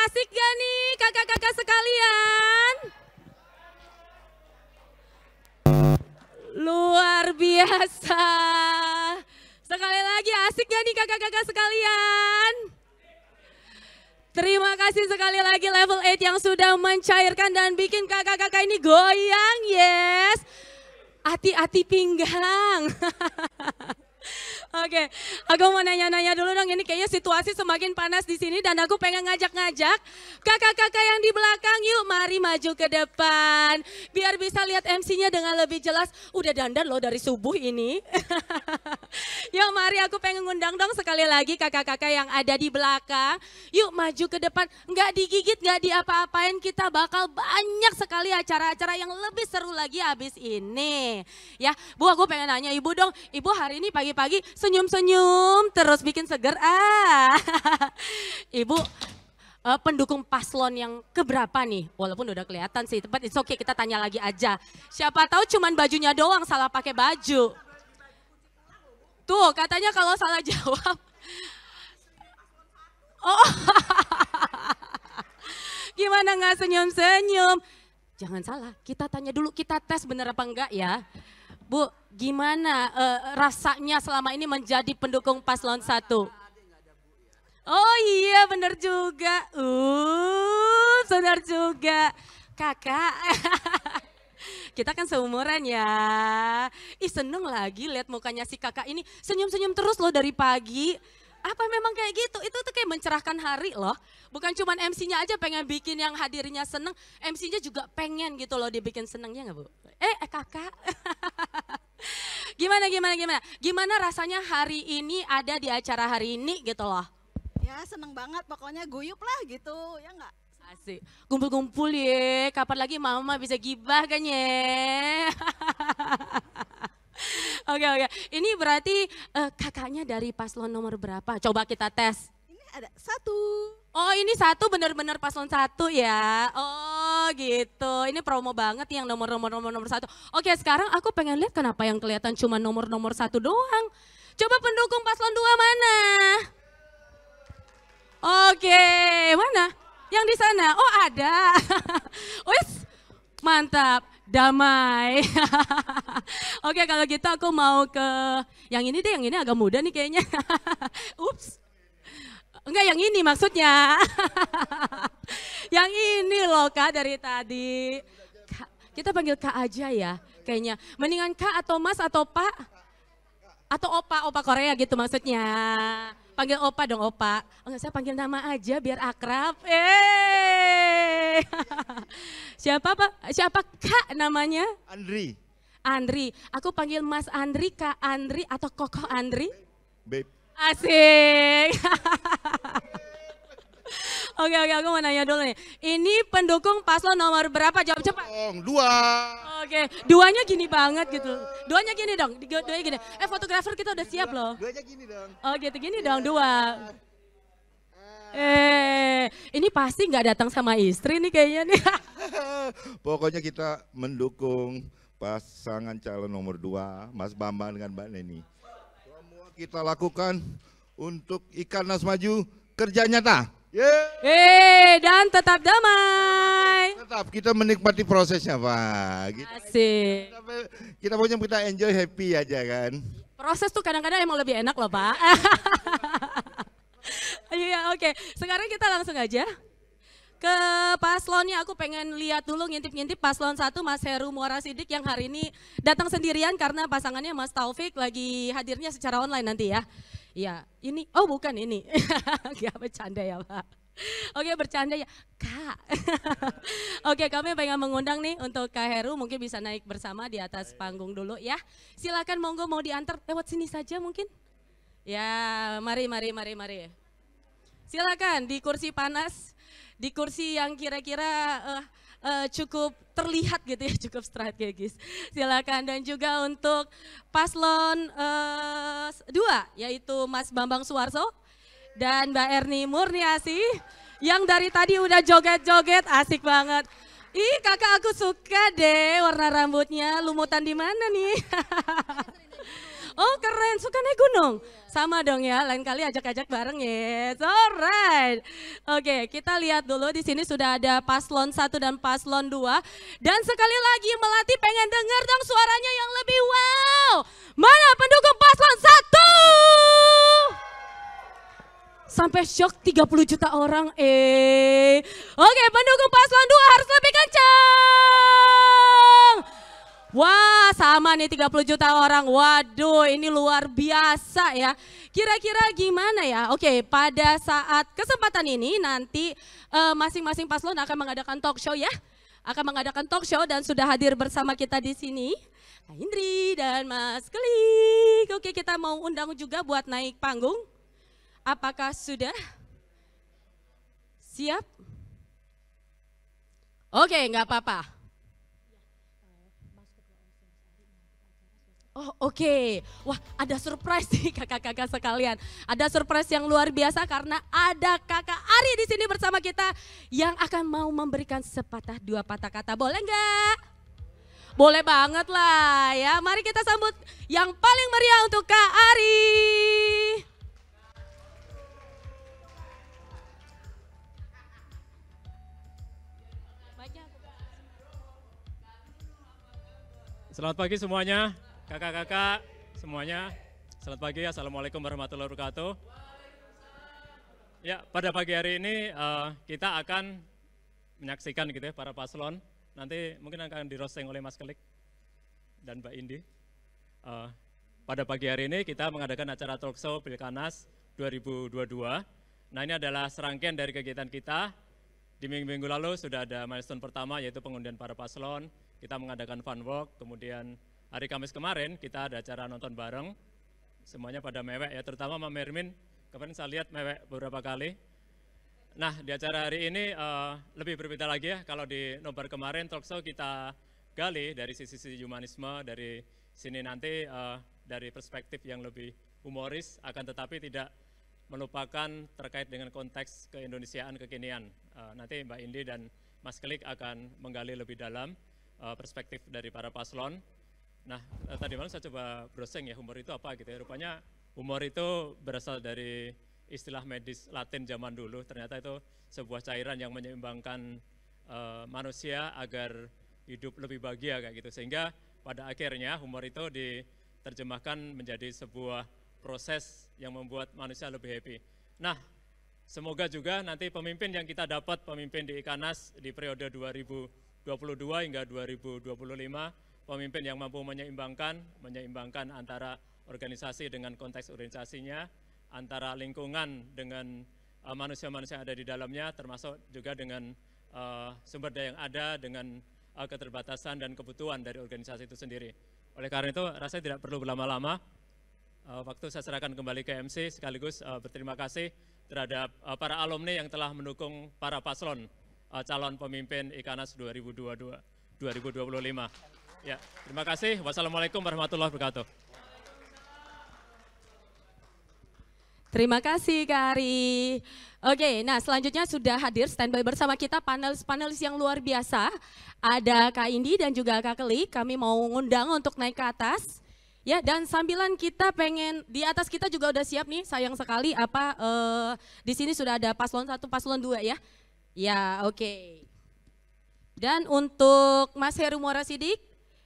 asik gak nih kakak-kakak sekalian? Luar biasa. Sekali lagi asik gak nih kakak-kakak sekalian? Terima kasih sekali lagi level 8 yang sudah mencairkan dan bikin kakak-kakak ini goyang, yes. Hati-hati pinggang. Oke, aku mau nanya-nanya dulu dong, ini kayaknya situasi semakin panas di sini dan aku pengen ngajak-ngajak kakak-kakak yang di belakang, yuk mari maju ke depan. Biar bisa lihat MC-nya dengan lebih jelas, udah dandan loh dari subuh ini. Yuk mari aku pengen ngundang dong sekali lagi kakak-kakak yang ada di belakang. Yuk maju ke depan, nggak digigit, nggak diapa-apain, kita bakal banyak sekali acara-acara yang lebih seru lagi habis ini. Ya, Bu aku pengen nanya Ibu dong, Ibu hari ini pagi-pagi senyum-senyum terus bikin seger Ibu pendukung paslon yang keberapa nih? Walaupun udah kelihatan sih, tapi it's okay kita tanya lagi aja. Siapa tahu cuman bajunya doang salah pakai baju. Tuh katanya kalau salah jawab. Oh. Gimana nggak senyum-senyum? Jangan salah, kita tanya dulu, kita tes bener apa enggak ya. Bu, gimana rasanya selama ini menjadi pendukung paslon 1? Oh iya benar juga. Benar juga. Kakak. Kita kan seumuran ya. Ih seneng lagi lihat mukanya si kakak ini senyum-senyum terus loh dari pagi. Apa memang kayak gitu? Itu tuh kayak mencerahkan hari loh. Bukan cuma MC-nya aja pengen bikin yang hadirnya seneng, MC-nya juga pengen gitu loh dibikin seneng, ya nggak Bu? Kakak. Gimana? Gimana rasanya hari ini ada di acara hari ini gitu loh? Ya seneng banget, pokoknya guyup lah gitu, ya nggak? Asik, kumpul-kumpul ya, kapan lagi mama bisa gibah kan ya? Oke, ini berarti kakaknya dari paslon nomor berapa? Coba kita tes. Ini ada 1. Oh ini 1 benar-benar paslon 1 ya? Oh gitu, ini promo banget yang nomor 1. Oke sekarang aku pengen lihat kenapa yang kelihatan cuma nomor 1 doang. Coba pendukung paslon 2 mana? Oke, mana? Yang di sana? Oh ada. Wis, mantap. Damai. Oke kalau gitu aku mau ke yang ini deh, yang ini agak muda nih kayaknya. Ups. Enggak yang ini maksudnya. Yang ini loh Kak dari tadi. Kak, kita panggil Kak aja ya kayaknya. Mendingan Kak atau Mas atau Pak? Atau Opa Korea gitu maksudnya. Panggil Opa dong Opa. Oh enggak, saya panggil nama aja biar akrab. Siapa Pak? Siapa Kak namanya? Andri. Aku panggil Mas Andri, Kak Andri atau Kokoh Andri? Babe. Asik. Oke, aku mau nanya dulu nih. Ini pendukung paslon nomor berapa? Jawab cepat. 2. Oke, 2-nya gini banget gitu. 2-nya gini dong, 2-nya gini. Fotografer kita udah siap loh. 2-nya gini dong. Oh gitu, gini dong 2. Ini pasti nggak datang sama istri nih kayaknya nih. Pokoknya kita mendukung pasangan calon nomor 2, Mas Bambang dengan Mbak Neni. Semua kita lakukan untuk Ikarnas maju, kerja nyata. Dan tetap damai. Tetap kita menikmati prosesnya Pak. Asik. Kita pokoknya kita enjoy, happy aja kan. Proses tuh kadang-kadang emang lebih enak loh Pak. Iya oke. Sekarang kita langsung aja ke paslonnya. Aku pengen lihat dulu ngintip-ngintip paslon 1 Mas Heru Muara Sidik yang hari ini datang sendirian karena pasangannya Mas Taufik lagi hadirnya secara online nanti ya. Iya, ini, oh bukan ini. Gak bercanda ya Pak. Oke bercanda ya Kak. Oke kami pengen mengundang nih untuk Kak Heru mungkin bisa naik bersama di atas panggung dulu ya. Silakan monggo mau diantar lewat sini saja mungkin. Ya mari. Silakan di kursi panas, di kursi yang kira-kira cukup terlihat gitu ya, cukup strategis. Silakan dan juga untuk paslon 2 yaitu Mas Bambang Suwarso dan Mbak Erni Murniasi yang dari tadi udah joget-joget asik banget. Ih kakak aku suka deh warna rambutnya, lumutan di mana nih? Oh keren, suka naik gunung? Sama dong ya, lain kali ajak-ajak bareng ya. Alright. Oke, kita lihat dulu di sini sudah ada paslon 1 dan paslon 2. Dan sekali lagi Melati pengen denger dong suaranya yang lebih wow. Mana pendukung paslon 1? Sampai shock 30 juta orang. Oke, pendukung paslon 2 harus lebih kencang. Wah, sama nih 30 juta orang. Waduh, ini luar biasa ya. Kira-kira gimana ya? Oke, pada saat kesempatan ini nanti masing-masing paslon akan mengadakan talk show ya. Akan mengadakan talk show dan sudah hadir bersama kita di sini. Kak Indri dan Mas Klik. Oke, kita mau undang juga buat naik panggung. Apakah sudah siap? Oke, nggak apa-apa. Oh oke, wah ada surprise nih kakak-kakak sekalian. Ada surprise yang luar biasa karena ada kakak Ari di sini bersama kita yang akan mau memberikan sepatah dua patah kata. Boleh nggak? Boleh banget lah ya. Mari kita sambut yang paling meriah untuk Kak Ari. Selamat pagi semuanya. Kakak-kakak semuanya, selamat pagi, assalamualaikum warahmatullahi wabarakatuh. Ya, pada pagi hari ini kita akan menyaksikan gitu ya para paslon. Nanti mungkin akan di-roasting oleh Mas Kelik dan Mbak Indi. Pada pagi hari ini kita mengadakan acara talk show Pilkanas 2022. Nah ini adalah serangkaian dari kegiatan kita. Di minggu-minggu lalu sudah ada milestone pertama yaitu pengundian para paslon. Kita mengadakan fun walk, kemudian hari Kamis kemarin kita ada acara nonton bareng, semuanya pada mewek ya, terutama Mama Mermin, kemarin saya lihat mewek beberapa kali. Nah di acara hari ini lebih berbeda lagi ya, kalau di nobar kemarin talk show kita gali dari sisi humanisme, dari sini nanti dari perspektif yang lebih humoris, akan tetapi tidak melupakan terkait dengan konteks keindonesiaan kekinian. Nanti Mbak Indi dan Mas Kelik akan menggali lebih dalam perspektif dari para paslon. Nah, tadi malam saya coba browsing ya, humor itu apa gitu ya. Rupanya humor itu berasal dari istilah medis Latin zaman dulu. Ternyata itu sebuah cairan yang menyeimbangkan manusia agar hidup lebih bahagia kayak gitu. Sehingga pada akhirnya humor itu diterjemahkan menjadi sebuah proses yang membuat manusia lebih happy. Nah, semoga juga nanti pemimpin yang kita dapat, pemimpin di Ikanas di periode 2022 hingga 2025, pemimpin yang mampu menyeimbangkan antara organisasi dengan konteks organisasinya, antara lingkungan dengan manusia-manusia yang ada di dalamnya, termasuk juga dengan sumber daya yang ada, dengan keterbatasan dan kebutuhan dari organisasi itu sendiri. Oleh karena itu, rasanya tidak perlu berlama-lama. Waktu saya serahkan kembali ke MC, sekaligus berterima kasih terhadap para alumni yang telah mendukung para paslon calon pemimpin Ikanas 2025. Ya, terima kasih. Wassalamualaikum warahmatullahi wabarakatuh. Terima kasih Kak Ari. Oke, nah selanjutnya sudah hadir standby bersama kita panelis-panelis yang luar biasa. Ada Kak Indi dan juga Kak Kelik. Kami mau ngundang untuk naik ke atas. Ya, dan sambilan kita pengen di atas kita juga udah siap nih. Sayang sekali di sini sudah ada paslon 1, paslon 2 ya. Ya, oke. Dan untuk Mas Heru Morasidik,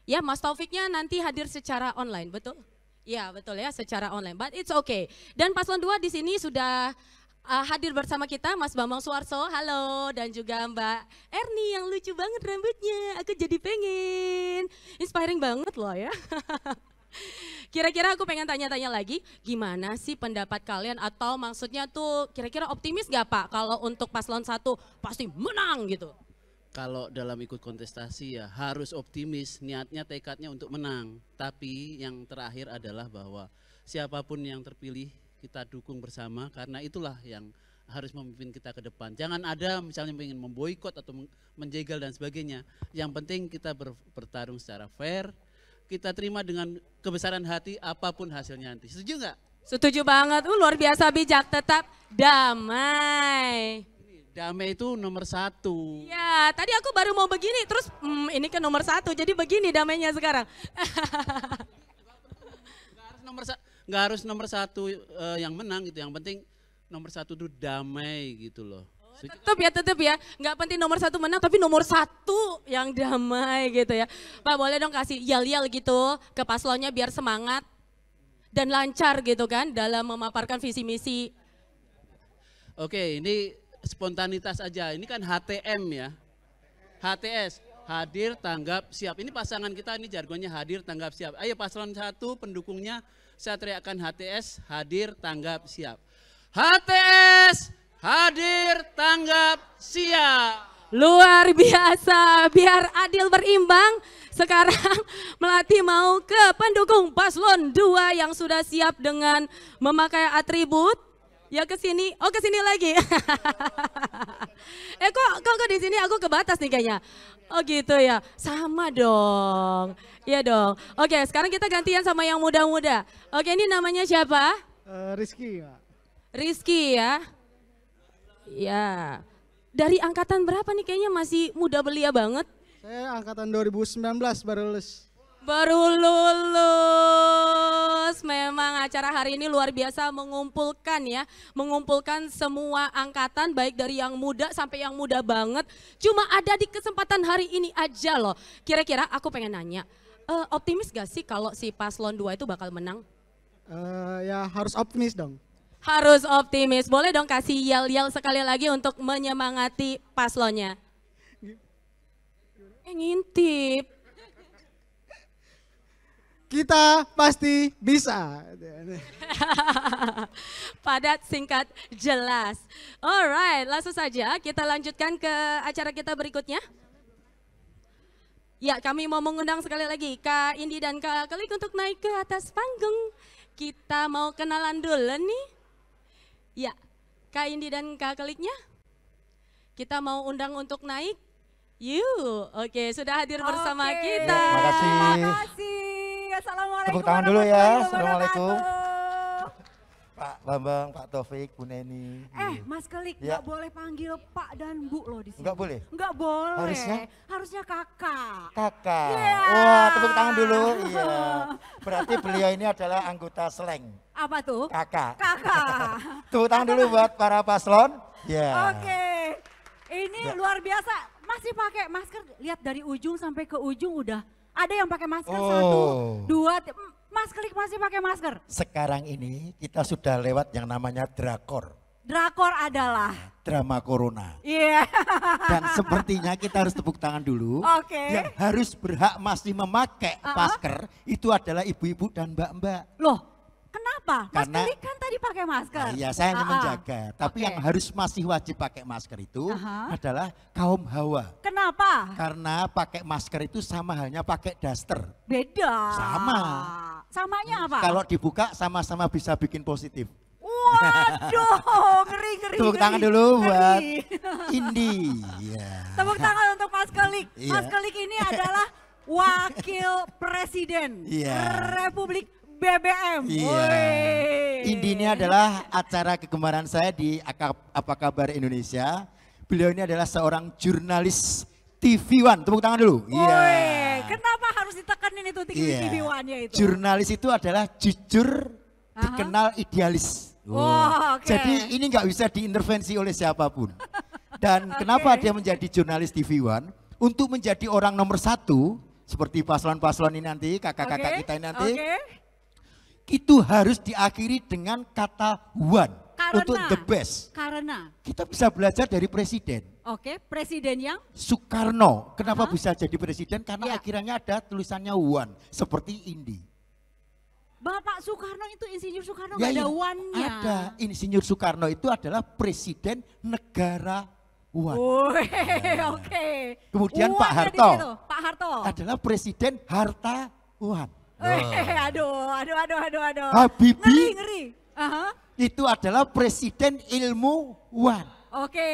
ya Mas Taufiknya nanti hadir secara online, betul? Ya betul ya, secara online, but it's okay. Dan paslon 2 di sini sudah hadir bersama kita Mas Bambang Suarso, halo, dan juga Mbak Erni yang lucu banget rambutnya, aku jadi pengen. Inspiring banget loh ya. Kira-kira aku pengen tanya-tanya lagi, gimana sih pendapat kalian atau maksudnya tuh kira-kira optimis gak Pak kalau untuk paslon 1 pasti menang gitu? Kalau dalam ikut kontestasi ya harus optimis, niatnya tekadnya untuk menang. Tapi yang terakhir adalah bahwa siapapun yang terpilih kita dukung bersama karena itulah yang harus memimpin kita ke depan. Jangan ada misalnya ingin memboikot atau menjegal dan sebagainya. Yang penting kita bertarung secara fair, kita terima dengan kebesaran hati apapun hasilnya nanti. Setuju nggak? Setuju banget, luar biasa bijak, tetap damai. Damai itu nomor 1. Ya, tadi aku baru mau begini, terus ini kan nomor 1, jadi begini damainya sekarang. nggak harus nomor satu yang menang gitu. Yang penting nomor satu itu damai gitu loh. Tetep ya, nggak penting nomor satu menang, tapi nomor satu yang damai gitu ya. Pak boleh dong kasih yel-yel gitu ke paslonnya biar semangat dan lancar gitu kan dalam memaparkan visi misi. Oke, ini spontanitas aja. Ini kan HTM ya, HTS, hadir, tanggap, siap. Ini pasangan kita ini jargonnya hadir, tanggap, siap. Ayo paslon 1 pendukungnya saya teriakkan HTS, hadir, tanggap, siap. HTS, hadir, tanggap, siap. Luar biasa, biar adil berimbang. Sekarang Melati mau ke pendukung paslon 2 yang sudah siap dengan memakai atribut. Ya ke sini, oh ke sini lagi. Kok di sini aku ke batas nih kayaknya. Oh gitu ya, sama dong. Iya dong. Oke, sekarang kita gantian sama yang muda-muda. Oke, ini namanya siapa? Rizky, Pak. Rizky ya. Ya. Dari angkatan berapa nih kayaknya masih muda belia banget? Saya angkatan 2019 baru lulus. Baru lulus. Memang acara hari ini luar biasa mengumpulkan ya. Mengumpulkan semua angkatan baik dari yang muda sampai yang muda banget. Cuma ada di kesempatan hari ini aja loh. Kira-kira aku pengen nanya. Optimis gak sih kalau si paslon 2 itu bakal menang? Ya harus optimis dong. Harus optimis. Boleh dong kasih yel-yel sekali lagi untuk menyemangati paslonnya. Ngintip. Kita pasti bisa. Padat, singkat, jelas. Alright, langsung saja kita lanjutkan ke acara kita berikutnya. Ya, kami mau mengundang sekali lagi Kak Indi dan Kak Kelik untuk naik ke atas panggung. Kita mau kenalan dulu nih. Ya, Kak Indi dan Kak Keliknya. Kita mau undang untuk naik. Yuk, oke sudah hadir bersama kita. Terima kasih. Terima kasih. Assalamualaikum. Tepuk tangan dulu ya. warahmatullahi Assalamualaikum. wabarakatuh. Pak Bambang, Pak Taufik, Bu Neni. Mas Kelik, Ya. nggak boleh panggil Pak dan Bu loh di sini. Enggak boleh? Nggak boleh. Harusnya? Harusnya kakak. Kakak. Iya. Wah, tepuk tangan dulu. Iya. Berarti beliau ini adalah anggota Slang. Apa tuh? Kakak. Kakak. Tepuk tangan dulu buat para paslon. Ya. Oke. Ini Ya. luar biasa. Masih pakai masker. Lihat dari ujung sampai ke ujung udah. Ada yang pakai masker Oh. 1, 2. Mas Kelik masih pakai masker. Sekarang ini kita sudah lewat yang namanya drakor. Drakor adalah. Drama Corona. Iya. Dan sepertinya kita harus tepuk tangan dulu. Oke. Yang harus berhak masih memakai masker itu adalah ibu-ibu dan mbak-mbak. Loh, kenapa? Mas Karena- Kelik kan tadi pakai masker. Nah, iya, saya hanya menjaga. Tapi Oke. yang harus masih wajib pakai masker itu Aha. adalah kaum hawa. Kenapa? Karena pakai masker itu sama halnya pakai daster. Beda. Sama. Samanya apa? Kalau dibuka sama-sama bisa bikin positif. Waduh, ngeri. Tepuk tangan ngeri. dulu buat Ngeri. Indi. Ya. Tepuk tangan untuk Mas Kelik. Iya. Mas Kelik ini adalah Wakil Presiden Iya. Republik BBM. Iya. Woi. Indi ini adalah acara kegemaran saya di Apa Kabar Indonesia. Beliau ini adalah seorang jurnalis TV One. Tepuk tangan dulu. Woi, kenapa harus ditekanin itu TV One-nya itu? Jurnalis itu adalah jujur, dikenal idealis. Wah, oke. Jadi ini nggak bisa diintervensi oleh siapapun. Dan kenapa dia menjadi jurnalis TV One? Untuk menjadi orang nomor 1, seperti paslon-paslon ini nanti, kakak-kakak Oke, kita ini nanti, oke. itu harus diakhiri dengan kata one. Untuk the best. Karena, Kita bisa belajar dari presiden. oke, presiden yang Soekarno, kenapa bisa jadi presiden? Karena Ya. akhirnya ada tulisannya one, seperti Indi. Bapak Soekarno itu Insinyur Soekarno Ya, nggak ada iya, one-nya. ada. Insinyur Soekarno itu adalah presiden negara one. Woi, oke. Kemudian One-nya Pak di Harto. situ, Pak Harto. Adalah presiden harta one. Aduh. Habibie Ngeri. Aha. itu adalah presiden ilmu one. Oke,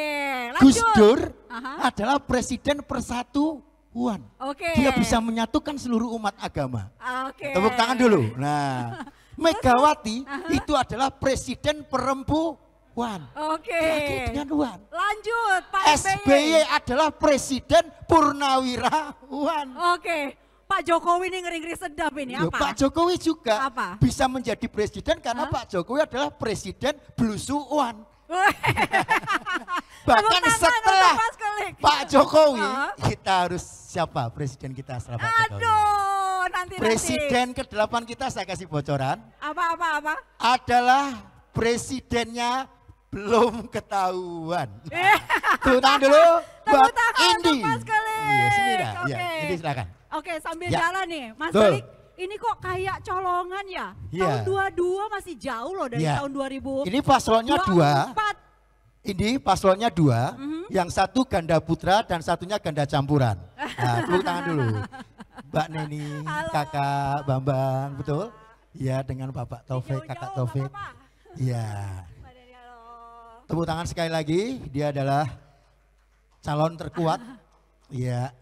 Gus lanjut. Dur Aha. adalah presiden persatuan. Oke. Dia bisa menyatukan seluruh umat agama. Oke. Tepuk tangan dulu. Nah, Megawati itu adalah presiden perempuan. Oke. Diakhiri dengan one. Lanjut, Pak SBY adalah presiden purnawirawan. Oke. Pak Jokowi ini ngeri-ngeri sedap ini Loh, apa? Pak Jokowi juga Apa? bisa menjadi presiden karena Hah? Pak Jokowi adalah presiden belusuan. Wih. Bahkan Tepuk tangan setelah untuk Mas Kelik. Pak Jokowi, Hah? kita harus siapa presiden kita setelah Pak Jokowi? Aduh, nanti. Presiden ke-8 kita saya kasih bocoran Apa? adalah presidennya belum ketahuan. Tepuk tangan dulu Tepuk buat tangan Indi. untuk Mas Kelik. Iya, sini dah. Ya, Oke. Indi silakan. Oke, sambil Ya. jalan nih, Mas Betul. Kelik. Ini kok kayak colongan ya? Iya. Tahun 22 masih jauh loh dari Ya. tahun 2000. Ini paslonnya dua. Ini paslonnya dua, Mhm. yang satu ganda putra dan satunya ganda campuran. Nah, tepuk tangan dulu. Mbak Neni, Halo. Kakak Bambang, betul? Ya, dengan Bapak Taufik, Kakak Taufik. Iya. Tepuk tangan sekali lagi, dia adalah calon terkuat. Iya.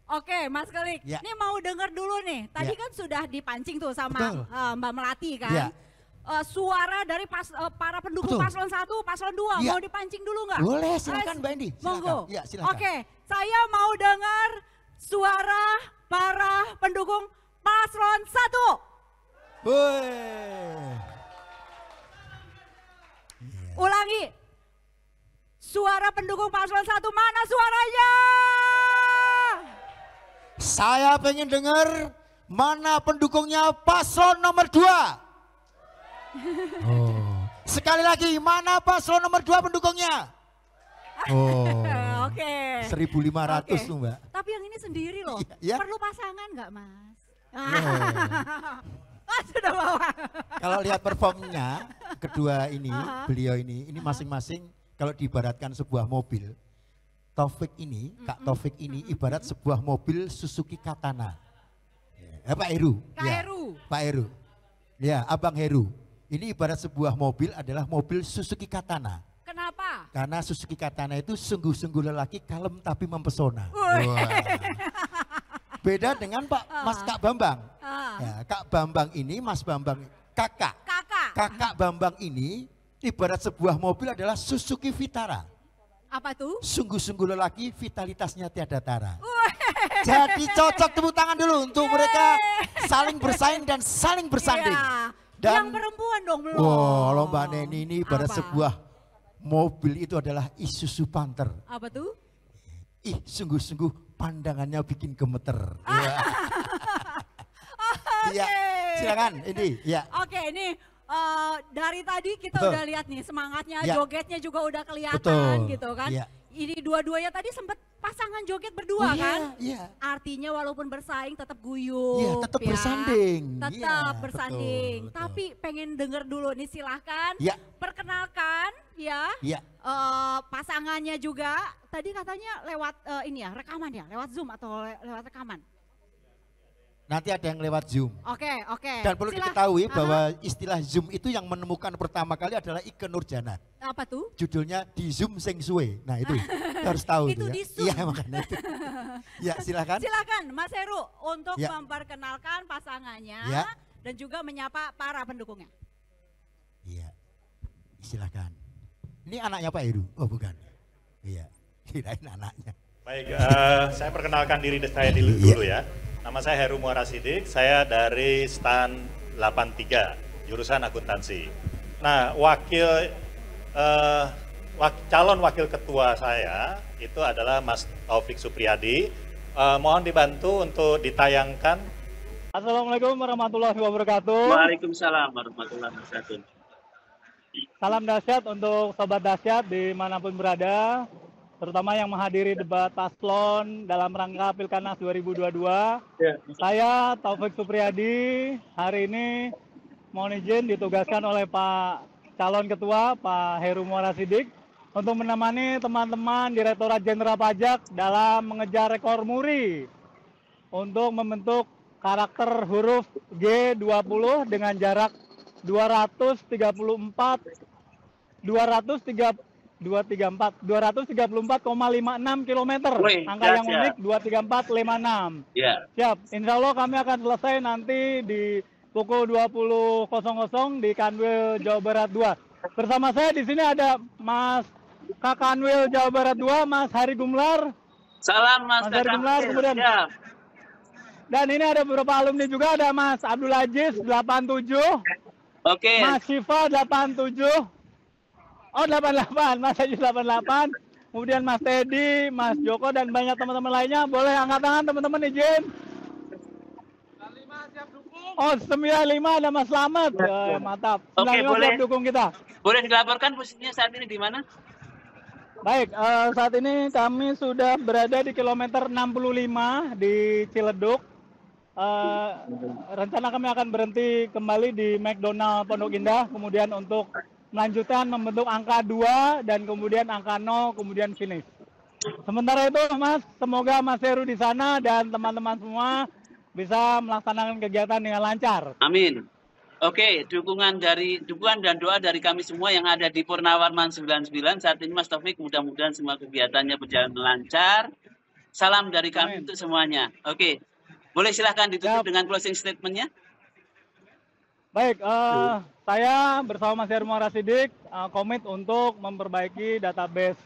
Oke, Mas Kelik. Ya. Ini mau denger dulu nih. Tadi Ya. kan sudah dipancing tuh sama Betul. Mbak Melati kan. Ya. Suara dari para pendukung Betul. paslon 1, paslon 2. Ya. Mau dipancing dulu nggak? Boleh, silakan Mbak Indi. Monggo. Silakan. Ya, silakan. Oke, saya mau dengar suara para pendukung paslon 1. Woi. Ulangi. Suara pendukung paslon 1, mana suaranya? Saya pengen dengar mana pendukungnya paslon nomor 2. Oh. Sekali lagi, mana paslon nomor 2 pendukungnya? Oh. Oke. 1.500 Oke. tuh Mbak. Tapi yang ini sendiri loh. Iya. Perlu pasangan nggak, Mas? Oh. Sudah bawa. Kalau lihat performnya kedua ini, Aha. beliau ini masing-masing kalau diibaratkan sebuah mobil. Taufik ini, Kak Taufik ini ibarat sebuah mobil Suzuki Katana. Pak Heru. Kak Ya, Heru. Pak Heru. Ya, Abang Heru. Ini ibarat sebuah mobil adalah mobil Suzuki Katana. Kenapa? Karena Suzuki Katana itu sungguh-sungguh lelaki, kalem tapi mempesona. Wih. Wah. Beda dengan Mas Kak Bambang. Ah. Ya, Kak Bambang ini, Mas Bambang, kakak. Kakak Bambang ini ibarat sebuah mobil adalah Suzuki Vitara. Apa tuh? Sungguh-sungguh lelaki, vitalitasnya tiada tara. Jadi cocok, tepuk tangan dulu untuk mereka saling bersaing dan saling bersanding. Iya. Dan Yang perempuan dong belum. wow, kalau Mbak Neni ini ibarat Apa? sebuah mobil itu adalah Isuzu Panther. Apa tuh? Ih, sungguh-sungguh pandangannya bikin gemeter. Iya. Iya, silakan ini. Ya. Oke, ini dari tadi kita Betul. udah lihat nih semangatnya, Ya. jogetnya juga udah kelihatan Betul. gitu kan. Iya. Ini dua-duanya tadi sempat pasangan joget berdua Oh, iya, kan. iya. Artinya walaupun bersaing tetap guyup. Iya, tetap ya. bersanding. Tetap Iya, bersanding. betul, betul. Tapi pengen denger dulu nih, silahkan. Ya. Perkenalkan ya. Iya. Pasangannya juga. Tadi katanya lewat ini ya, rekaman ya, lewat Zoom atau lewat rekaman. Nanti ada yang lewat Zoom. Oke. Dan perlu diketahui bahwa istilah Zoom itu yang menemukan pertama kali adalah Ikke Nurjana. Apa tuh? Judulnya Di Zoom Sing Suwe. Nah itu harus tahu Itu ya. di Zoom. Iya makanya itu. Ya silakan. Silakan Mas Heru untuk Ya. memperkenalkan pasangannya Ya. dan juga menyapa para pendukungnya. Iya. Silakan. Ini anaknya Pak Heru? Oh bukan. Iya. Kirain anaknya. Baik, saya perkenalkan diri saya dulu ya. Nama saya Heru Muara Sidik, saya dari STAN 83, jurusan akuntansi. Nah, calon wakil ketua saya itu adalah Mas Taufik Supriyadi. Mohon dibantu untuk ditayangkan. Assalamualaikum warahmatullahi wabarakatuh. Waalaikumsalam warahmatullahi wabarakatuh. Salam dahsyat untuk sobat dahsyat dimanapun berada, terutama yang menghadiri debat paslon dalam rangka Pilkanas 2022. Ya. Saya Taufik Supriyadi, hari ini mohon izin ditugaskan oleh Pak calon ketua Pak Heru Muara Sidik untuk menemani teman-teman Direktorat Jenderal Pajak dalam mengejar rekor muri untuk membentuk karakter huruf G20 dengan jarak 234,56 km. Wih, Angka yang siap. unik 23456. Ya. Siap. Insya Allah kami akan selesai nanti di pukul 20.00 di Kanwil Jawa Barat 2. Bersama saya di sini ada Mas Kak Kanwil Jawa Barat 2, Mas Hari Gumlar. Salam Mas Hari Gumlar, kemudian Dan ini ada beberapa alumni juga, ada Mas Abdul Aziz 87. Oke. Mas Syifa 87. Oh 88, Mas Aziz 88. Kemudian Mas Teddy, Mas Joko dan banyak teman-teman lainnya. Boleh angkat tangan teman-teman izin. Oh 95 ada Mas Slamet. Mantap. 95 Oke, boleh. siap dukung kita. Boleh dilaporkan posisinya saat ini di mana? Baik, saat ini kami sudah berada di kilometer 65 di Ciledug. Rencana kami akan berhenti kembali di McDonald Pondok Indah, kemudian untuk melanjutkan membentuk angka 2 dan kemudian angka 0, kemudian finish. Sementara itu Mas, semoga Mas Heru di sana dan teman-teman semua bisa melaksanakan kegiatan dengan lancar. Amin. Oke, dukungan dan doa dari kami semua yang ada di Purnawarman 99 saat ini Mas Taufik, mudah-mudahan semua kegiatannya berjalan lancar. Salam dari kami untuk semuanya. Oke, boleh silahkan ditutup dengan closing statement-nya. Baik, saya bersama Mas Heru Muharasidik komit untuk memperbaiki database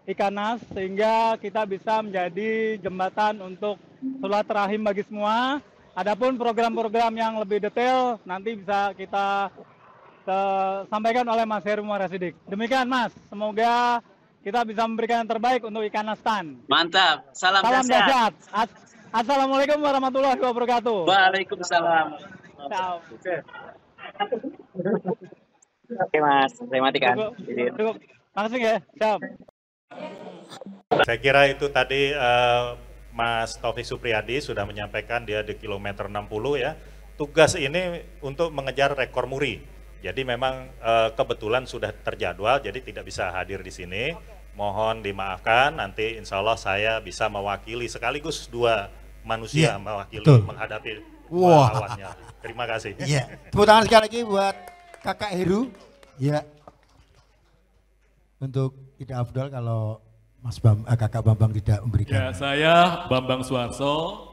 Ikanas sehingga kita bisa menjadi jembatan untuk silaturahim bagi semua. Adapun program-program yang lebih detail nanti bisa kita sampaikan oleh Mas Heru Muharasidik. Demikian Mas, semoga kita bisa memberikan yang terbaik untuk Ikanas Stan. Mantap, salam dahsyat. Assalamualaikum warahmatullahi wabarakatuh. Waalaikumsalam. Ciao. Oke Mas, saya matikan. Cukup. Makasih ya. Siap. Saya kira itu tadi Mas Taufik Supriyadi sudah menyampaikan dia di kilometer 60 ya. Tugas ini untuk mengejar rekor muri. Jadi memang kebetulan sudah terjadwal, jadi tidak bisa hadir di sini. Mohon dimaafkan, nanti insya Allah saya bisa mewakili sekaligus dua manusia mewakili menghadapi lawannya. Terima kasih. Iya. Tepuk tangan sekali lagi buat Kakak Heru. Ya. Untuk tidak afdal kalau Kakak Bambang tidak memberikan. Ya, saya Bambang Suarso,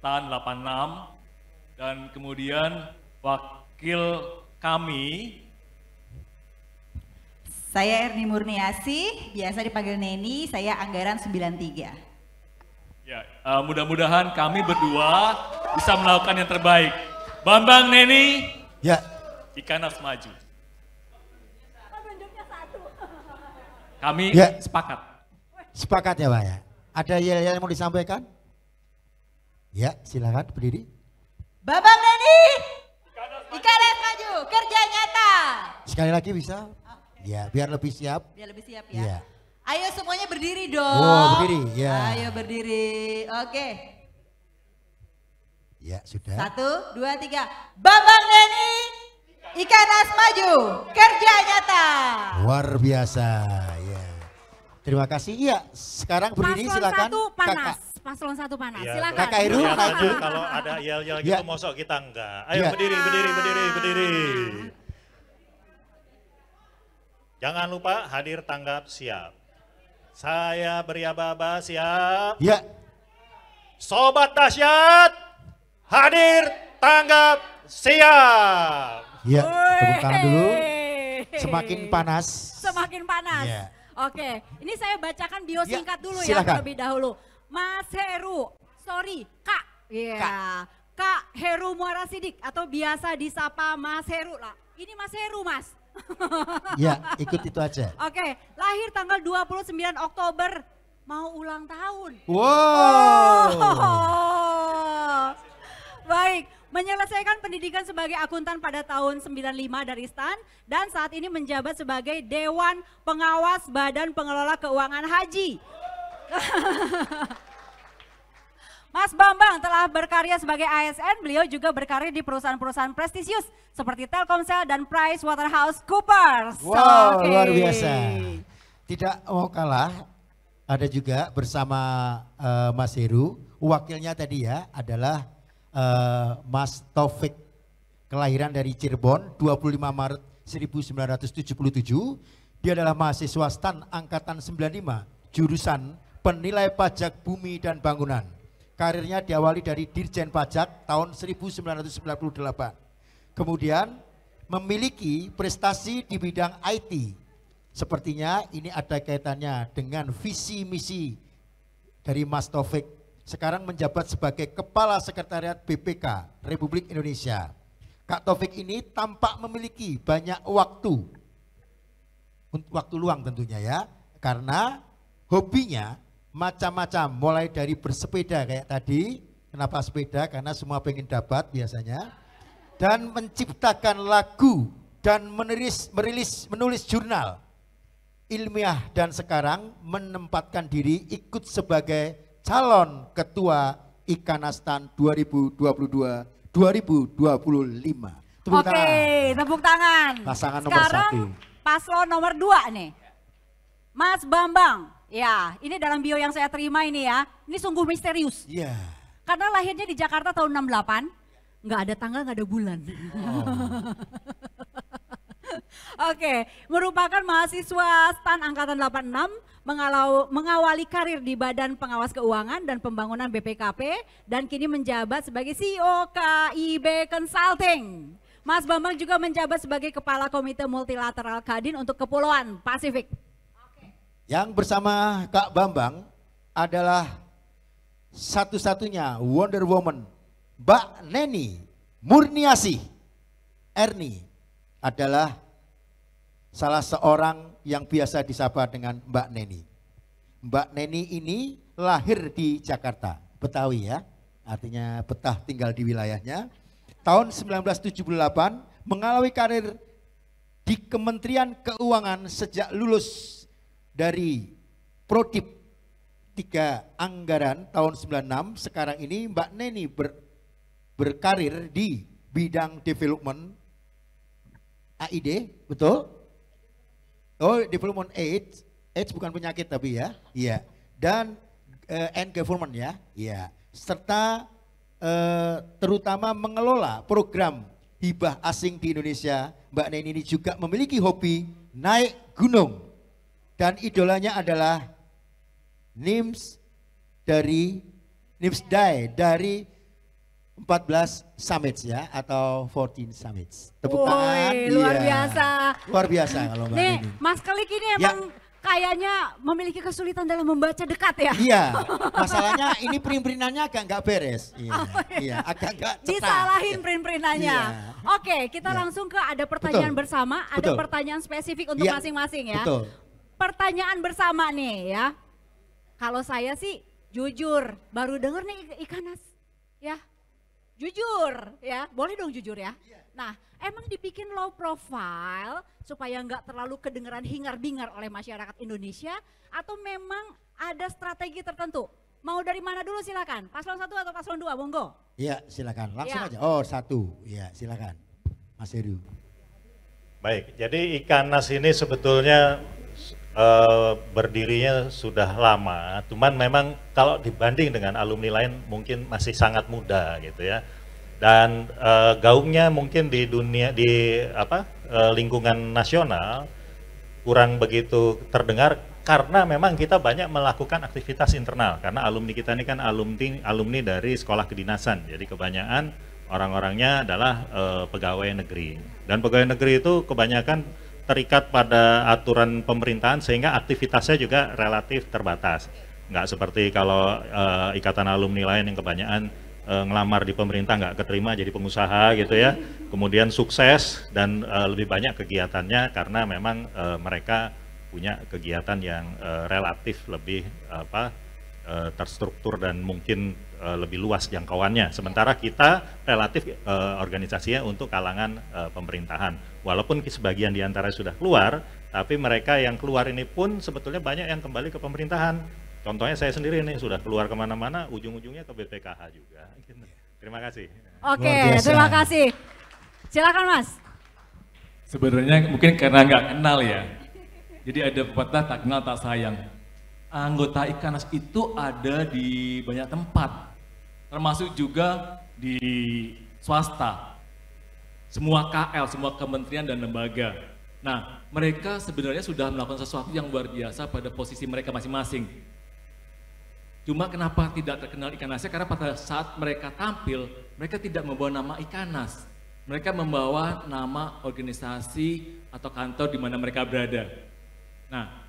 stan 86, dan kemudian wakil kami. Saya Erni Murniasi, biasa dipanggil Neni, saya anggaran 93. Ya, mudah-mudahan kami berdua bisa melakukan yang terbaik. Bambang, Neni, ya. Ikanas maju. Kami sepakat. Sepakat ya Pak ya. Ada yel-yel yang mau disampaikan? Ya, silakan berdiri. Bambang Neni, Ikanas maju, kerja nyata. Sekali lagi bisa? Ya, biar lebih siap. Biar lebih siap ya. Ya. Ayo semuanya berdiri dong. Oh, berdiri, ya. Ayo berdiri, oke. Ya, sudah. 1, 2, 3. Bambang Neni, Ikanas maju, kerja nyata. Luar biasa, ya. Terima kasih. Iya, sekarang berdiri silakan. Paslon 1 panas, Ya, silakan. Kakak Heru, kalau ada yel-yel gitu mosok kita enggak. Ayo berdiri. Jangan lupa hadir tanggap siap. Saya beri aba-aba siap. Ya. Sobat dahsyat, hadir tanggap siap. Ya, tepuk tangan dulu. Semakin panas. Semakin panas. Ya. Oke, ini saya bacakan bio singkat dulu ya silakan. terlebih dahulu. Mas Heru, Kak. Iya. Kak Heru Muharasidik atau biasa disapa Mas Heru lah. Ini Mas Heru, Mas. Ya, ikut itu aja. Oke, lahir tanggal 29 Oktober, mau ulang tahun. Wow. Baik, menyelesaikan pendidikan sebagai akuntan pada tahun 95 dari STAN dan saat ini menjabat sebagai Dewan Pengawas Badan Pengelola Keuangan Haji. Mas Bambang telah berkarya sebagai ASN, beliau juga berkarya di perusahaan-perusahaan prestisius seperti Telkomsel dan PricewaterhouseCoopers. Wow, luar biasa. Tidak mau kalah, ada juga bersama Mas Heru, wakilnya tadi ya adalah Mas Taufik, kelahiran dari Cirebon 25 Maret 1977. Dia adalah mahasiswa STAN angkatan 95, jurusan Penilai Pajak Bumi dan Bangunan. Karirnya diawali dari Dirjen Pajak tahun 1998. Kemudian memiliki prestasi di bidang IT. Sepertinya ini ada kaitannya dengan visi misi dari Mas Taufik sekarang menjabat sebagai Kepala Sekretariat BPK Republik Indonesia. Kak Taufik ini tampak memiliki banyak waktu luang tentunya ya, karena hobinya macam-macam, mulai dari bersepeda kayak tadi. Kenapa sepeda? Karena semua pengen dapat biasanya. Dan menciptakan lagu dan menulis jurnal ilmiah, dan sekarang menempatkan diri ikut sebagai calon ketua Ikanastan 2022-2025. Oke, tepuk tangan. Pasangan nomor Sekarang 1. paslon nomor 2 nih. Mas Bambang. Ya, ini dalam bio yang saya terima ini ya. Ini sungguh misterius. Iya. Karena lahirnya di Jakarta tahun 68, nggak ada tanggal, nggak ada bulan. Oke, merupakan mahasiswa STAN Angkatan 86, mengawali karir di Badan Pengawas Keuangan dan Pembangunan BPKP, dan kini menjabat sebagai CEO KIB Consulting. Mas Bambang juga menjabat sebagai Kepala Komite Multilateral Kadin untuk Kepulauan Pasifik. Yang bersama Kak Bambang adalah satu-satunya Wonder Woman, Mbak Neni Murniasih. Erni adalah salah seorang yang biasa disapa dengan Mbak Neni. Mbak Neni ini lahir di Jakarta, Betawi ya, artinya betah tinggal di wilayahnya. Tahun 1978 mengalami karir di Kementerian Keuangan sejak lulus dari Prodip 3 Anggaran tahun 96. Sekarang ini Mbak Neni berkarir di bidang development AID, betul? Oh, development AIDS bukan penyakit tapi ya, iya. Dan and government ya, iya. Serta terutama mengelola program hibah asing di Indonesia. Mbak Neni ini juga memiliki hobi naik gunung, dan idolanya adalah Nimsdai dari 14 summits ya, atau 14 summits. Tepuk tangan. Luar iya. biasa. Luar biasa kalau Mbak Nih, Neni. Mas Kelik ini emang kayaknya memiliki kesulitan dalam membaca dekat ya. Iya, masalahnya ini print-printannya agak nggak beres. Iya, iya, agak nggak cetak. Disalahin print-printannya. Iya. Oke, kita langsung ke ada pertanyaan bersama, ada Betul. pertanyaan spesifik untuk Iya, masing-masing ya. betul. Pertanyaan bersama nih ya. Kalau saya sih jujur, baru denger nih Ikanas ya. Jujur ya, boleh dong jujur ya. Nah, emang dibikin low profile supaya nggak terlalu kedengeran hingar-bingar oleh masyarakat Indonesia, atau memang ada strategi tertentu? Mau dari mana dulu silakan? Paslon 1 atau paslon 2, monggo. Iya, silakan. Langsung Ya. aja. Oh, 1. Iya, silakan. Mas Heru. Baik, jadi Ikanas ini sebetulnya berdirinya sudah lama, cuman memang kalau dibanding dengan alumni lain mungkin masih sangat muda gitu ya. Dan gaungnya mungkin di dunia lingkungan nasional kurang begitu terdengar, karena memang kita banyak melakukan aktivitas internal, karena alumni kita ini kan alumni dari sekolah kedinasan, jadi kebanyakan orang-orangnya adalah pegawai negeri, dan pegawai negeri itu kebanyakan terikat pada aturan pemerintahan sehingga aktivitasnya juga relatif terbatas. Nggak seperti kalau ikatan alumni lain yang kebanyakan ngelamar di pemerintah nggak keterima jadi pengusaha gitu ya. Kemudian sukses dan lebih banyak kegiatannya karena memang mereka punya kegiatan yang relatif lebih terstruktur dan mungkin lebih luas jangkauannya. Sementara kita relatif organisasinya untuk kalangan pemerintahan. Walaupun sebagian di antara sudah keluar, tapi mereka yang keluar ini pun sebetulnya banyak yang kembali ke pemerintahan. Contohnya saya sendiri nih sudah keluar kemana-mana, ujung-ujungnya ke BPKH juga. Terima kasih. Oke, terima kasih. Silakan Mas. Sebenarnya mungkin karena nggak kenal ya. Jadi ada pepatah tak kenal tak sayang. Anggota Ikanas itu ada di banyak tempat, termasuk juga di swasta. Semua KL, semua kementerian dan lembaga. Nah, mereka sebenarnya sudah melakukan sesuatu yang luar biasa pada posisi mereka masing-masing. Cuma kenapa tidak terkenal Ikanasnya? Karena pada saat mereka tampil, mereka tidak membawa nama Ikanas. Mereka membawa nama organisasi atau kantor di mana mereka berada. Nah,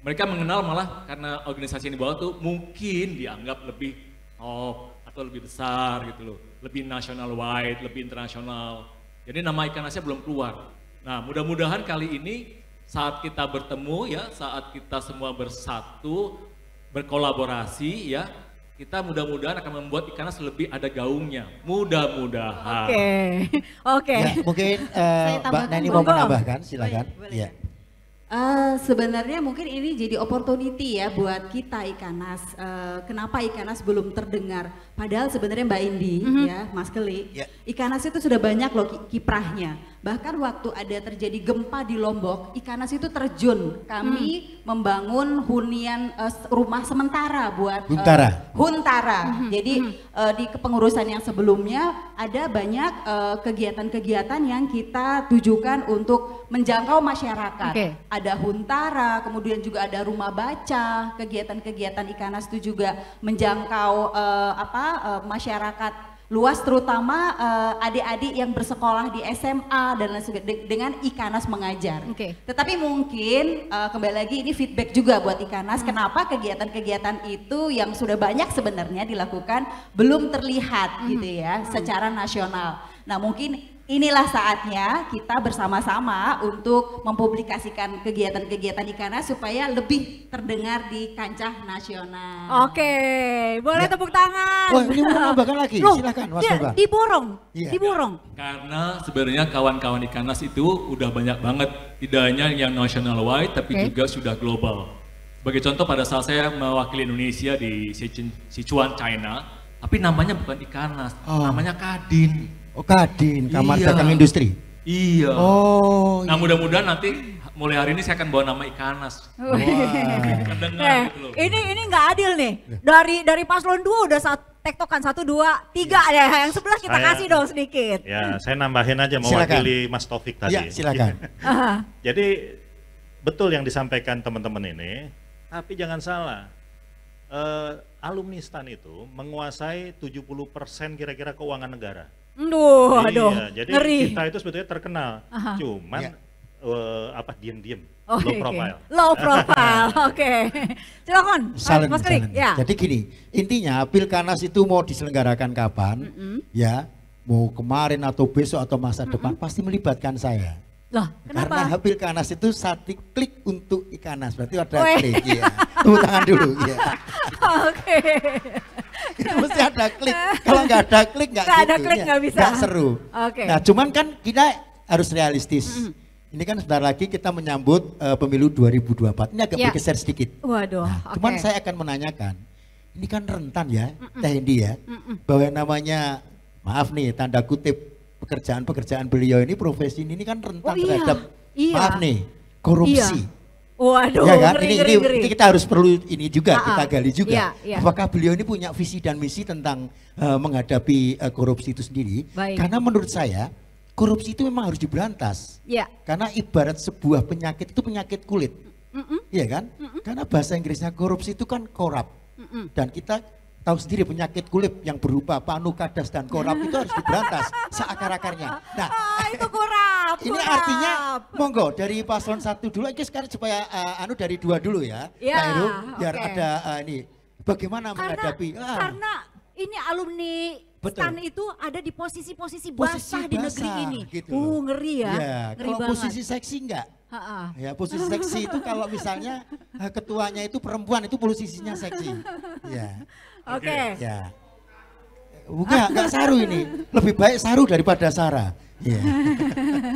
mereka mengenal malah karena organisasi yang dibawa tuh mungkin dianggap lebih top atau lebih besar gitu loh, lebih national wide, lebih internasional. Jadi nama ikan asnya belum keluar. Nah, mudah-mudahan kali ini saat kita bertemu ya, saat kita semua bersatu, berkolaborasi ya, kita mudah-mudahan akan membuat ikan as lebih ada gaungnya. Mudah-mudahan. Oke. Ya, mungkin Mbak Neni mau menambahkan, silakan. Iya. Sebenarnya mungkin ini jadi opportunity ya buat kita Ikanas. Kenapa Ikanas belum terdengar? Padahal sebenarnya Mbak Indi ya, Mas Keli, Ikanas itu sudah banyak loh kiprahnya. Bahkan waktu ada terjadi gempa di Lombok, Ikanas itu terjun. Kami membangun hunian rumah sementara buat Huntara. Jadi di kepengurusan yang sebelumnya ada banyak kegiatan-kegiatan yang kita tujukan untuk menjangkau masyarakat. Ada Huntara, kemudian juga ada rumah baca, kegiatan-kegiatan Ikanas itu juga menjangkau masyarakat luas, terutama adik-adik yang bersekolah di SMA dan lain sebagainya dengan Ikanas mengajar. Tetapi mungkin kembali lagi ini feedback juga buat Ikanas, kenapa kegiatan-kegiatan itu yang sudah banyak sebenarnya dilakukan belum terlihat gitu ya secara nasional. Nah, mungkin inilah saatnya kita bersama-sama untuk mempublikasikan kegiatan-kegiatan Ikanas supaya lebih terdengar di kancah nasional. Boleh tepuk tangan. Wah, ini mau menambahkan lagi, silakan Mas Boga. Diborong. Karena sebenarnya kawan-kawan Ikanas itu udah banyak banget, tidak hanya yang national wide tapi juga sudah global. Sebagai contoh, pada saat saya mewakili Indonesia di Sichuan, China, tapi namanya bukan Ikanas, namanya Kadin. Kadin, Kamar Dagang Industri. Iya. Nah, mudah-mudahan nanti mulai hari ini saya akan bawa nama Ikanas. Ini nggak adil nih. Dari paslon 2 udah tektokan 1, 2, 3 ya. Yang 11 kita kasih dong sedikit. Ya, saya nambahin aja mewakili Mas Taufik tadi. Ya, silakan. Jadi betul yang disampaikan teman-teman ini, tapi jangan salah. Alumni STAN itu menguasai 70% kira-kira keuangan negara. Iya, jadi ngeri. kita itu sebetulnya terkenal, cuman diam-diam, low profile. Silakan, Mas Keli. Ya. Jadi gini, intinya Pilkanas itu mau diselenggarakan kapan, ya, mau kemarin atau besok atau masa depan pasti melibatkan saya. Loh, kenapa? Karena Pilkanas itu satu klik untuk Ikanas, berarti ada klik. Ya. Tepuk tangan dulu. Ya. Itu mesti ada klik. Kalau nggak ada klik nggak gitu. Ada klik nggak bisa. Nggak seru. Nah, cuman kan kita harus realistis. Ini kan sebentar lagi kita menyambut pemilu 2024. Ini agak bergeser sedikit. Waduh. Nah, cuman saya akan menanyakan, ini kan rentan ya, Teh Indi ya, bahwa yang namanya, maaf nih, tanda kutip pekerjaan beliau ini, profesi ini kan rentan terhadap, maaf nih, korupsi. Waduh, ya kan? ngeri. Ini kita harus perlu ini juga, kita gali juga. Iya. Apakah beliau ini punya visi dan misi tentang menghadapi korupsi itu sendiri? Karena menurut saya, korupsi itu memang harus diberantas. Karena ibarat sebuah penyakit itu penyakit kulit. Iya kan? Karena bahasa Inggrisnya korupsi itu kan korup. Dan kita tahu sendiri penyakit kulit yang berupa panu, kadas, dan korup itu harus diberantas seakar-akarnya. Nah, itu korup. Ini artinya, monggo dari paslon 1 dulu, ini sekarang supaya dari 2 dulu ya. Pak Heru, biar ada ini, bagaimana menghadapi. Karena ini alumni STAN itu ada di posisi-posisi basah di negeri ini. Gitu ngeri ya. Ngeri kalau banget. Posisi seksi enggak? Ya, posisi seksi itu kalau misalnya ketuanya itu perempuan, itu posisinya seksi. Ya. Ya. Enggak saru ini. Lebih baik saru daripada Sarah. Ya.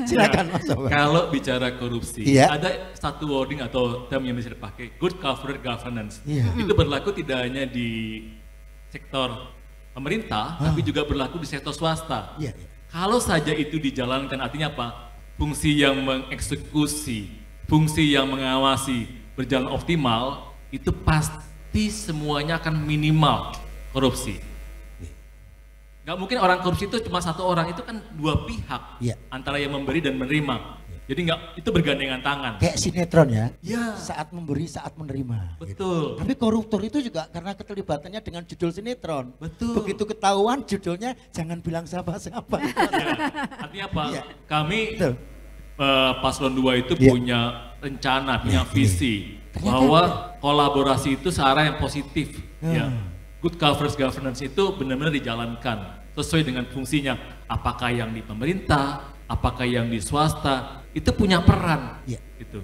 Silakan Mas Sobat. Kalau bicara korupsi, ada satu wording atau term yang bisa dipakai, good corporate governance. Itu berlaku tidak hanya di sektor pemerintah, tapi juga berlaku di sektor swasta. Kalau saja itu dijalankan, artinya apa? Fungsi yang mengeksekusi, fungsi yang mengawasi berjalan optimal, itu pasti semuanya akan minimal korupsi. Gak mungkin orang korupsi itu cuma satu orang, itu kan dua pihak, antara yang memberi dan menerima. Jadi itu bergandengan tangan. Kayak sinetron ya, saat memberi, saat menerima. Betul. Gitu. Tapi koruptor itu juga karena keterlibatannya dengan judul sinetron. Betul. Begitu ketahuan judulnya, jangan bilang siapa-siapa. Artinya apa? Kami paslon 2 itu punya rencana, punya visi bahwa kolaborasi itu searah yang positif. good governance itu benar-benar dijalankan sesuai dengan fungsinya. Apakah yang di pemerintah, apakah yang di swasta, itu punya peran. Gitu.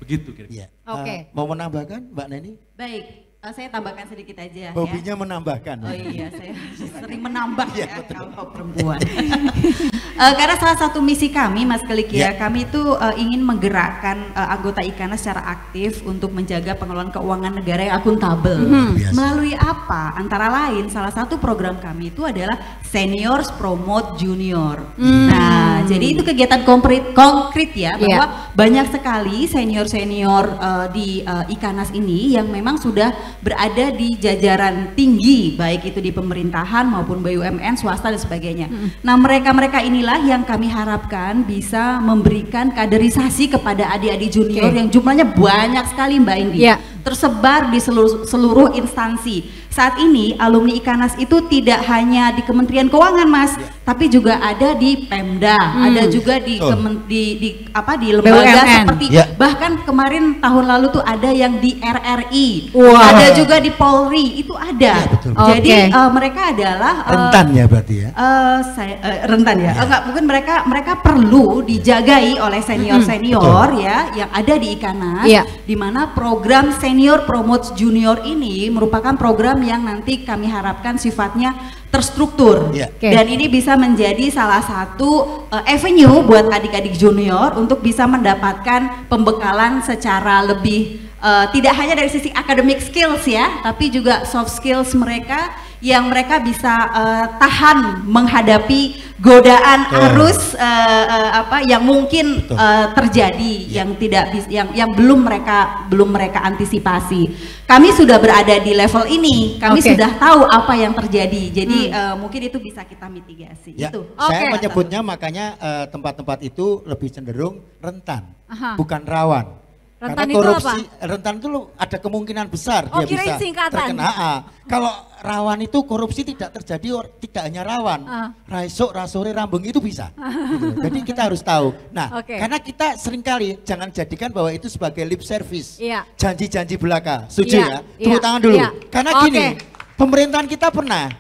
Begitu kira-kira. Oke. Mau menambahkan Mbak Neni? Baik, saya tambahkan sedikit aja. Hobinya ya. menambahkan. Oh iya, saya sering menambah ya kalau perempuan. Karena salah satu misi kami, Mas Kelik ya, kami itu ingin menggerakkan anggota IKANAS secara aktif untuk menjaga pengelolaan keuangan negara yang akuntabel. Melalui apa? Antara lain, salah satu program kami itu adalah Seniors Promote Junior. Nah, jadi itu kegiatan konkret ya, bahwa banyak sekali senior-senior di IKANAS ini yang memang sudah berada di jajaran tinggi, baik itu di pemerintahan maupun BUMN, swasta dan sebagainya. Nah, mereka-mereka inilah yang kami harapkan bisa memberikan kaderisasi kepada adik-adik junior yang jumlahnya banyak sekali Mbak Indi, tersebar di seluruh instansi. Saat ini alumni IKANAS itu tidak hanya di Kementerian Keuangan, Mas, tapi juga ada di Pemda, ada juga di lembaga seperti bahkan kemarin tahun lalu tuh ada yang di RRI, ada juga di Polri, itu ada. Jadi mereka adalah rentan ya berarti ya. Rentan ya. Enggak, mungkin mereka perlu dijagai oleh senior-senior ya yang ada di IKANAS, di mana program Senior Promote Junior ini merupakan program yang nanti kami harapkan sifatnya terstruktur dan ini bisa menjadi salah satu avenue buat adik-adik junior untuk bisa mendapatkan pembekalan secara lebih tidak hanya dari sisi academic skills ya, tapi juga soft skills mereka yang mereka bisa tahan menghadapi godaan arus yang mungkin terjadi yang tidak yang belum mereka antisipasi. Kami sudah berada di level ini, kami sudah tahu apa yang terjadi. Jadi mungkin itu bisa kita mitigasi. Itu. Saya menyebutnya makanya tempat-tempat itu lebih cenderung rentan, bukan rawan. Rentan karena korupsi, itu apa? rentan itu ada kemungkinan besar dia bisa singkatan. terkena. Kalau rawan itu korupsi tidak terjadi, tidak hanya rawan, raisuk, rasore, rambung itu bisa. Gitu. Jadi kita harus tahu. Nah, karena kita seringkali jangan jadikan bahwa itu sebagai lip service, janji-janji belaka. Setuju ya? Tepuk tangan dulu. Karena gini, pemerintahan kita pernah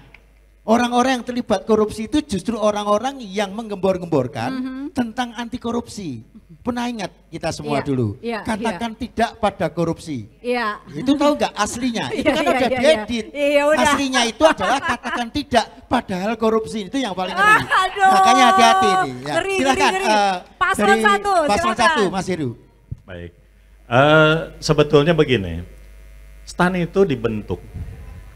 orang-orang yang terlibat korupsi itu justru orang-orang yang menggembor-gemborkan tentang anti korupsi. Pernah ingat kita semua dulu, katakan tidak pada korupsi. Itu tahu nggak aslinya? Itu kan udah diedit. Aslinya itu adalah katakan tidak padahal korupsi, itu yang paling ngeri. Makanya hati-hati ini. Ya. Silakan Paslon satu, Mas Heru. Baik, sebetulnya begini, STAN itu dibentuk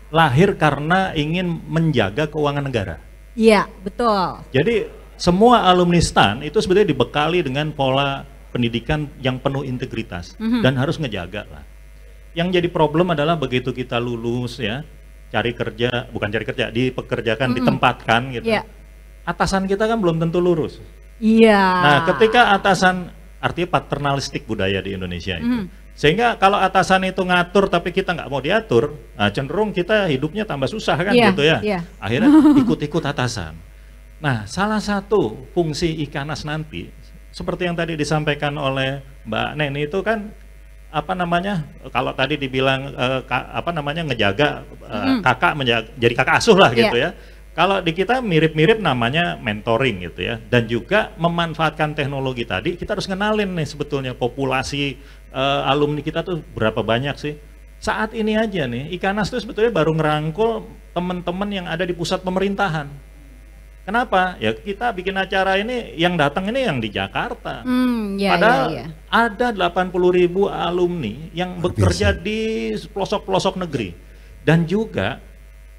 lahir karena ingin menjaga keuangan negara. Iya, betul. Jadi semua alumni STAN itu sebenarnya dibekali dengan pola pendidikan yang penuh integritas dan harus ngejaga lah. Yang jadi problem adalah begitu kita lulus ya, bukan cari kerja, dipekerjakan, ditempatkan gitu. Atasan kita kan belum tentu lurus. Nah, ketika atasan, artinya paternalistik budaya di Indonesia itu. Sehingga kalau atasan itu ngatur tapi kita nggak mau diatur, nah cenderung kita hidupnya tambah susah kan gitu ya. Akhirnya ikut-ikut atasan. Nah, salah satu fungsi IKANAS nanti, seperti yang tadi disampaikan oleh Mbak Neni itu kan, kalau tadi dibilang ngejaga kakak, jadi kakak asuh lah gitu ya. Kalau di kita mirip-mirip namanya mentoring gitu ya, dan juga memanfaatkan teknologi tadi, kita harus ngenalin nih sebetulnya populasi alumni kita tuh berapa banyak sih. Saat ini aja nih, IKANAS tuh sebetulnya baru ngerangkul teman-teman yang ada di pusat pemerintahan. Kenapa? Ya kita bikin acara ini, yang datang ini yang di Jakarta. Padahal ada 80.000 alumni yang bekerja di pelosok-pelosok negeri. Dan juga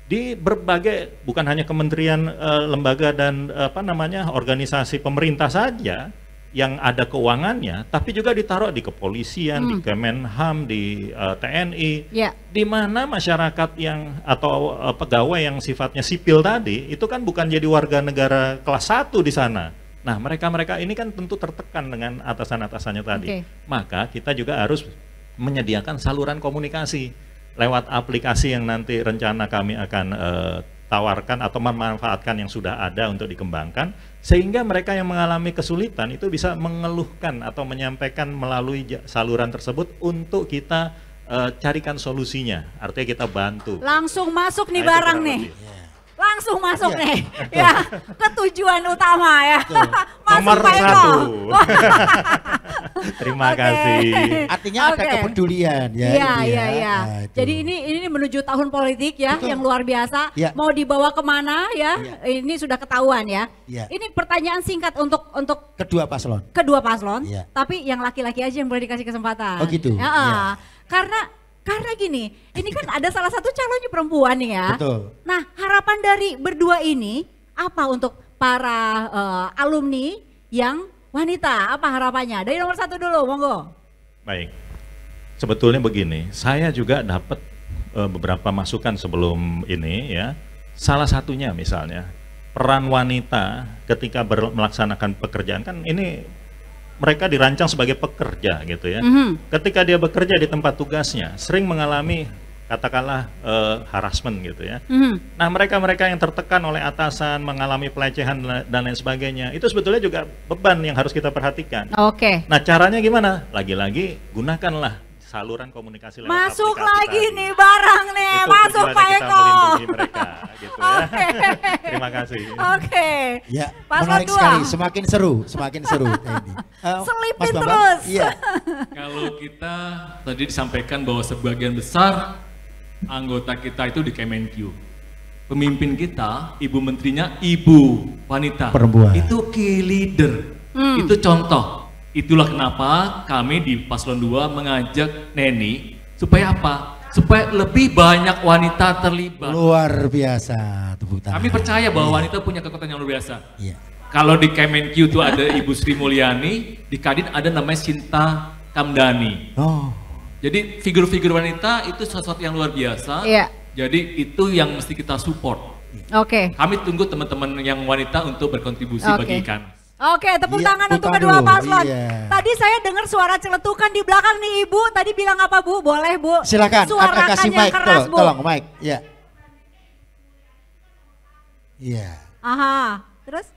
di berbagai, bukan hanya kementerian, lembaga dan organisasi pemerintah saja yang ada keuangannya, tapi juga ditaruh di kepolisian, di Kemenham, di TNI, di mana masyarakat yang atau pegawai yang sifatnya sipil tadi itu kan bukan jadi warga negara kelas 1 di sana. Nah, mereka-mereka ini kan tentu tertekan dengan atasan-atasannya tadi. Maka kita juga harus menyediakan saluran komunikasi lewat aplikasi yang nanti rencana kami akan tawarkan atau memanfaatkan yang sudah ada untuk dikembangkan, sehingga mereka yang mengalami kesulitan itu bisa mengeluhkan atau menyampaikan melalui saluran tersebut untuk kita carikan solusinya, artinya kita bantu. Langsung masuk nih Nah, itu barang kurang nih. lebih. Langsung masuk Iya. nih, ya ke tujuan utama ya. Masuk Nomor Pak Eko. 1. Terima kasih. Artinya ada Oke. kepedulian ya. Iya, ini iya, ya. iya. Nah, itu. Jadi ini menuju tahun politik ya, yang luar biasa. Iya. Mau dibawa kemana ya? Ini sudah ketahuan ya. Iya. Ini pertanyaan singkat untuk Kedua paslon. kedua paslon, Iya. tapi yang laki-laki aja yang boleh dikasih kesempatan. Oh gitu, Ya, iya. Karena gini, ini kan ada salah satu calonnya perempuan nih ya. Betul. Nah, harapan dari berdua ini apa untuk para alumni yang wanita? Apa harapannya? Dari nomor 1 dulu, monggo. Baik, sebetulnya begini, saya juga dapat beberapa masukan sebelum ini ya. Salah satunya misalnya peran wanita ketika melaksanakan pekerjaan, kan ini mereka dirancang sebagai pekerja gitu ya. Ketika dia bekerja di tempat tugasnya sering mengalami katakanlah harassment gitu ya. Nah, mereka-mereka yang tertekan oleh atasan, mengalami pelecehan dan lain sebagainya, itu sebetulnya juga beban yang harus kita perhatikan. Oke. Nah, caranya gimana? Lagi-lagi gunakanlah saluran komunikasi lewat Masuk aplikasi lagi tadi. nih barang nih, Itu masuk tujuannya Pak kita Eko. melindungi mereka gitu ya. Oke. Terima kasih. Oke. Ya, Paslon menarik 2. sekali, semakin seru, semakin seru. Ini. Selipin Mas Bambang? terus. Iya. Kalau kita tadi disampaikan bahwa sebagian besar anggota kita itu di Kemenkyu. Pemimpin kita, ibu menterinya ibu wanita. Perempuan. Itu key leader. Itu contoh. Itulah kenapa kami di Paslon 2 mengajak Neni supaya apa? Supaya lebih banyak wanita terlibat. Luar biasa, tepuk tangan. Kami percaya bahwa wanita punya kekuatan yang luar biasa. Iya. Kalau di Kemenkyu itu ada Ibu Sri Mulyani, di Kadin ada namanya Sinta Kamdani. Oh. Jadi figur-figur wanita itu sesuatu yang luar biasa. Iya. Jadi itu yang mesti kita support. Oke. Kami tunggu teman-teman yang wanita untuk berkontribusi Oke. bagi ikan. Oke, tepuk Iya, tangan tepuk untuk tangan kedua dulu, paslon. iya. Tadi saya dengar suara celetukan di belakang nih Ibu. Tadi bilang apa Bu? Boleh Bu? Silakan, Suarakan kasih yang mic, keras Bu. tolong mic. Ya. Iya. Aha, terus?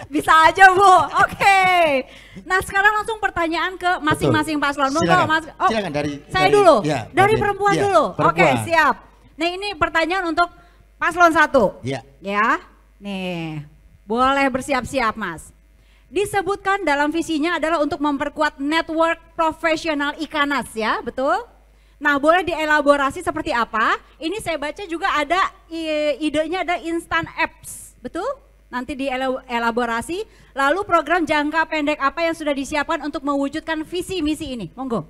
Bisa aja Bu, oke. Nah sekarang langsung pertanyaan ke masing-masing paslon. Monggo, Silakan. Mas. Silakan Saya dari- dulu, ya, dari dari- perempuan ya, dulu. Oke, perempuan. siap. Nah ini pertanyaan untuk paslon 1. Iya. Ya, nih boleh bersiap-siap Mas. Disebutkan dalam visinya adalah untuk memperkuat network profesional Ikanas ya, betul? Nah boleh dielaborasi seperti apa? Ini saya baca juga ada idenya ada instant apps, betul? Nanti dielaborasi. Lalu program jangka pendek apa yang sudah disiapkan untuk mewujudkan visi misi ini? Monggo.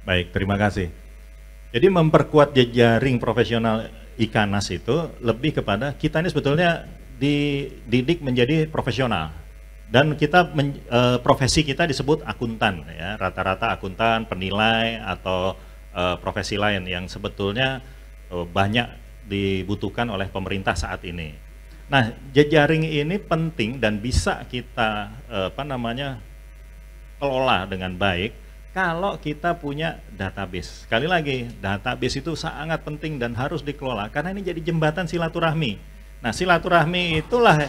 Baik, terima kasih. Jadi memperkuat jejaring profesional Ikanas itu lebih kepada kita ini sebetulnya dididik menjadi profesional. Dan kita profesi kita disebut akuntan ya, rata-rata akuntan, penilai atau profesi lain yang sebetulnya banyak dibutuhkan oleh pemerintah saat ini. Nah, jejaring ini penting dan bisa kita kelola dengan baik kalau kita punya database. Sekali lagi, database itu sangat penting dan harus dikelola karena ini jadi jembatan silaturahmi. Nah, silaturahmi itulah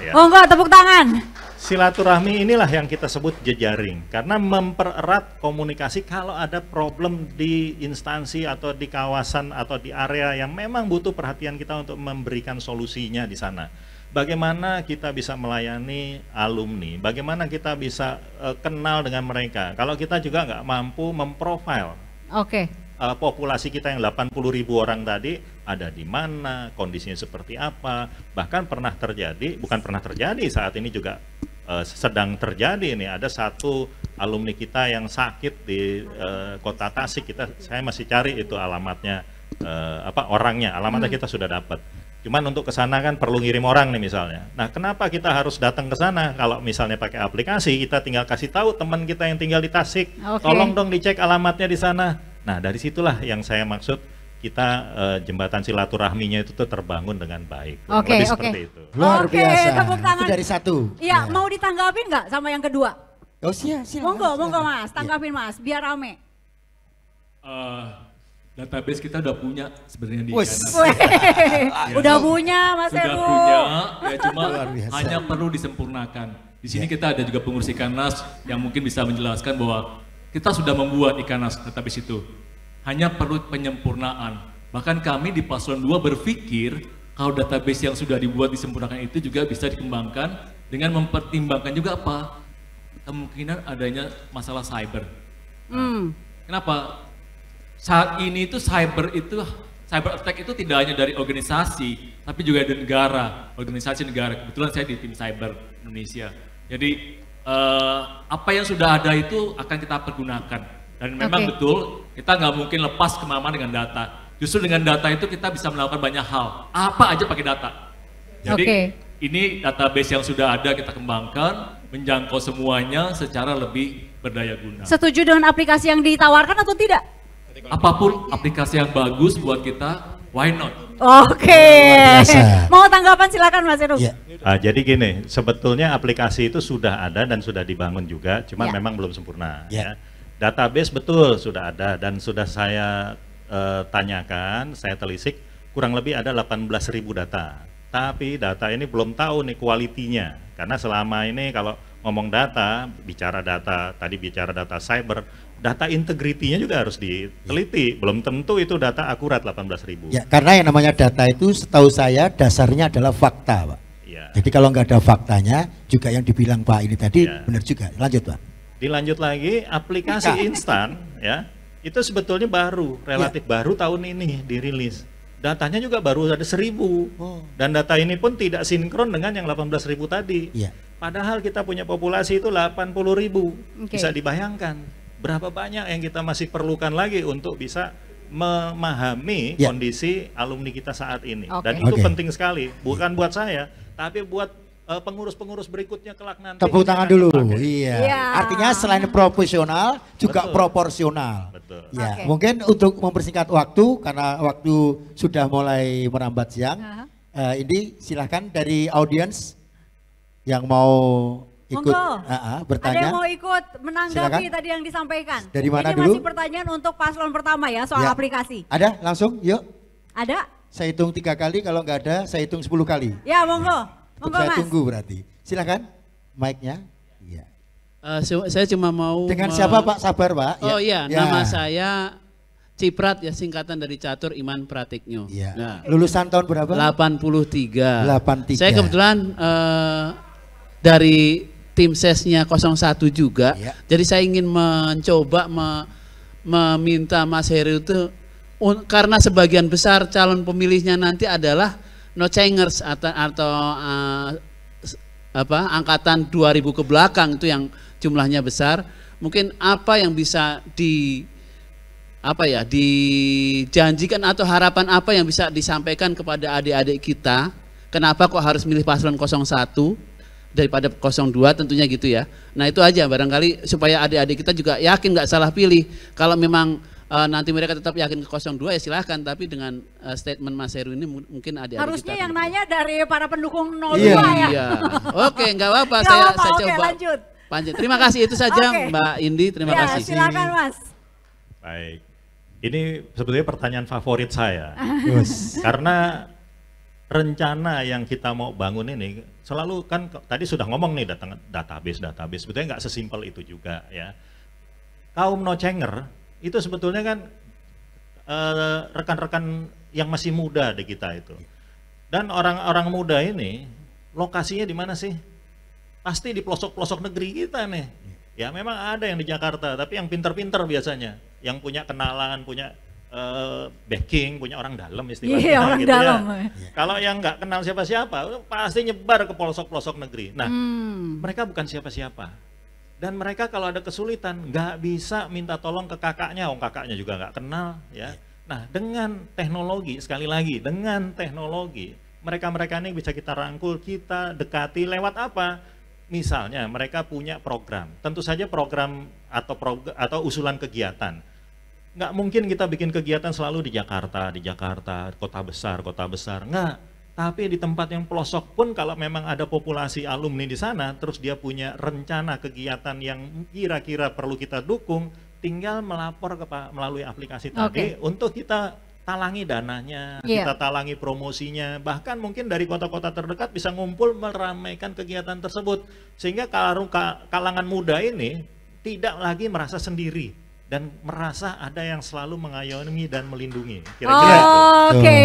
ya. Monggo tepuk tangan. Silaturahmi inilah yang kita sebut jejaring karena mempererat komunikasi kalau ada problem di instansi atau di kawasan atau di area yang memang butuh perhatian kita untuk memberikan solusinya di sana. Bagaimana kita bisa melayani alumni, bagaimana kita bisa kenal dengan mereka. Kalau kita juga nggak mampu memprofile populasi kita yang 80.000 orang tadi ada di mana, kondisinya seperti apa, bahkan pernah terjadi, bukan pernah terjadi, saat ini juga sedang terjadi ini, ada satu alumni kita yang sakit di kota Tasik, saya masih cari itu alamatnya, orangnya, alamatnya kita sudah dapat. Cuman untuk ke sana kan perlu ngirim orang nih misalnya. Nah, kenapa kita harus datang ke sana? Kalau misalnya pakai aplikasi, kita tinggal kasih tahu teman kita yang tinggal di Tasik, tolong dong dicek alamatnya di sana. Nah, dari situlah yang saya maksud kita jembatan silaturahminya itu tuh terbangun dengan baik. Oke. Seperti itu. Luar biasa. Tepuk tangan. Itu dari satu. Iya, mau ditanggapin nggak sama yang kedua? Oh silakan. Monggo Mas, tanggapin Mas, biar rame. Database kita udah punya sebenarnya di Wes. Ikanas. Udah punya Mas Sudah Heru. punya, ya cuma Luar biasa. hanya perlu disempurnakan. Di sini kita ada juga pengurus Ikanas yang mungkin bisa menjelaskan bahwa kita sudah membuat Ikanas database itu. Hanya perlu penyempurnaan. Bahkan kami di Paslon 2 berpikir kalau database yang sudah dibuat disempurnakan itu juga bisa dikembangkan dengan mempertimbangkan juga apa? Kemungkinan adanya masalah cyber. Kenapa? Saat ini itu cyber attack itu tidak hanya dari organisasi, tapi juga dari negara, organisasi negara. Kebetulan saya di tim cyber Indonesia. Jadi apa yang sudah ada itu akan kita pergunakan. Dan memang betul kita nggak mungkin lepas kemana-mana dengan data. Justru dengan data itu kita bisa melakukan banyak hal. Apa aja pakai data. Jadi ini database yang sudah ada kita kembangkan, menjangkau semuanya secara lebih berdaya guna. Setuju dengan aplikasi yang ditawarkan atau tidak? Apapun aplikasi yang bagus buat kita, why not? Mau tanggapan silakan Mas Heru. Jadi gini, sebetulnya aplikasi itu sudah ada dan sudah dibangun juga, cuman memang belum sempurna. Ya. Database betul sudah ada dan sudah saya tanyakan, saya telisik, kurang lebih ada 18.000 data. Tapi data ini belum tahu nih kualitinya, karena selama ini kalau ngomong data, tadi bicara data cyber, data integritinya juga harus diteliti, belum tentu itu data akurat 18.000. Ya, karena yang namanya data itu setahu saya dasarnya adalah fakta, Pak. Ya. Jadi kalau nggak ada faktanya, juga yang dibilang Pak ini tadi benar juga. Lanjut, Pak. Dilanjut lagi, aplikasi instan, ya, itu sebetulnya baru, relatif baru tahun ini dirilis. Datanya juga baru ada 1.000, dan data ini pun tidak sinkron dengan yang 18.000 tadi. Padahal kita punya populasi itu 80.000, bisa dibayangkan berapa banyak yang kita masih perlukan lagi untuk bisa memahami kondisi alumni kita saat ini. Dan itu penting sekali, bukan buat saya, tapi buat pengurus-pengurus berikutnya kelak nanti. Tepuk tangan dulu. Artinya selain profesional juga proporsional. Mungkin untuk mempersingkat waktu karena waktu sudah mulai merambat siang. Ini silahkan dari audiens yang mau ikut bertanya. Ada yang mau ikut menanggapi tadi yang disampaikan. Dari mana ini dulu? Masih pertanyaan untuk paslon pertama ya soal aplikasi. Ada langsung yuk. Ada? Saya hitung 3 kali, kalau nggak ada saya hitung 10 kali. Ya monggo. Saya tunggu berarti. Silakan mic-nya. Saya cuma mau dengan siapa Pak? Sabar Pak. Oh iya, nama saya Ciprat ya, singkatan dari Catur Iman Pratiknyo. Lulusan tahun berapa? 83. Saya kebetulan dari tim sesnya 01 juga. Jadi saya ingin mencoba meminta Mas Heru itu karena sebagian besar calon pemilihnya nanti adalah no-changers atau angkatan 2000 ke belakang, itu yang jumlahnya besar. Mungkin apa yang bisa dijanjikan atau harapan apa yang bisa disampaikan kepada adik-adik kita, kenapa kok harus milih paslon 01 daripada 02, tentunya gitu ya. Nah itu aja barangkali supaya adik-adik kita juga yakin nggak salah pilih. Kalau memang nanti mereka tetap yakin ke 02 ya silahkan, tapi dengan statement Mas Heru ini mungkin adik-adik harusnya kita yang nanya dari para pendukung 02 ya. Oke, nggak apa-apa, saya coba lanjut. Panjat. Terima kasih, itu saja Mbak Indi, terima kasih. Silakan Mas. Baik, ini sebetulnya pertanyaan favorit saya. Karena rencana yang kita mau bangun ini selalu kan tadi sudah ngomong nih database, sebetulnya nggak sesimpel itu juga ya. Kaum no-changer itu sebetulnya kan rekan-rekan yang masih muda di kita itu. Dan orang-orang muda ini lokasinya di mana sih? Pasti di pelosok-pelosok negeri kita nih. Ya memang ada yang di Jakarta, tapi yang pinter-pinter biasanya, yang punya kenalan, punya backing, punya orang dalam istilahnya orang gitu dalam. ya. Kalau yang nggak kenal siapa-siapa, pasti nyebar ke pelosok-pelosok negeri. Nah, mereka bukan siapa-siapa. Dan mereka kalau ada kesulitan nggak bisa minta tolong ke kakaknya, kakaknya juga nggak kenal ya. Nah dengan teknologi, sekali lagi dengan teknologi, mereka-mereka ini bisa kita rangkul, kita dekati lewat apa? Misalnya mereka punya program, tentu saja program atau usulan kegiatan. Nggak mungkin kita bikin kegiatan selalu di Jakarta, kota besar, nggak. Tapi di tempat yang pelosok pun kalau memang ada populasi alumni di sana, terus dia punya rencana kegiatan yang kira-kira perlu kita dukung, tinggal melapor melalui aplikasi tadi untuk kita talangi dananya, Iya. kita talangi promosinya, bahkan mungkin dari kota-kota terdekat bisa ngumpul meramaikan kegiatan tersebut. Sehingga kalangan muda ini tidak lagi merasa sendiri dan merasa ada yang selalu mengayomi dan melindungi. Kira-kira itu. Oke.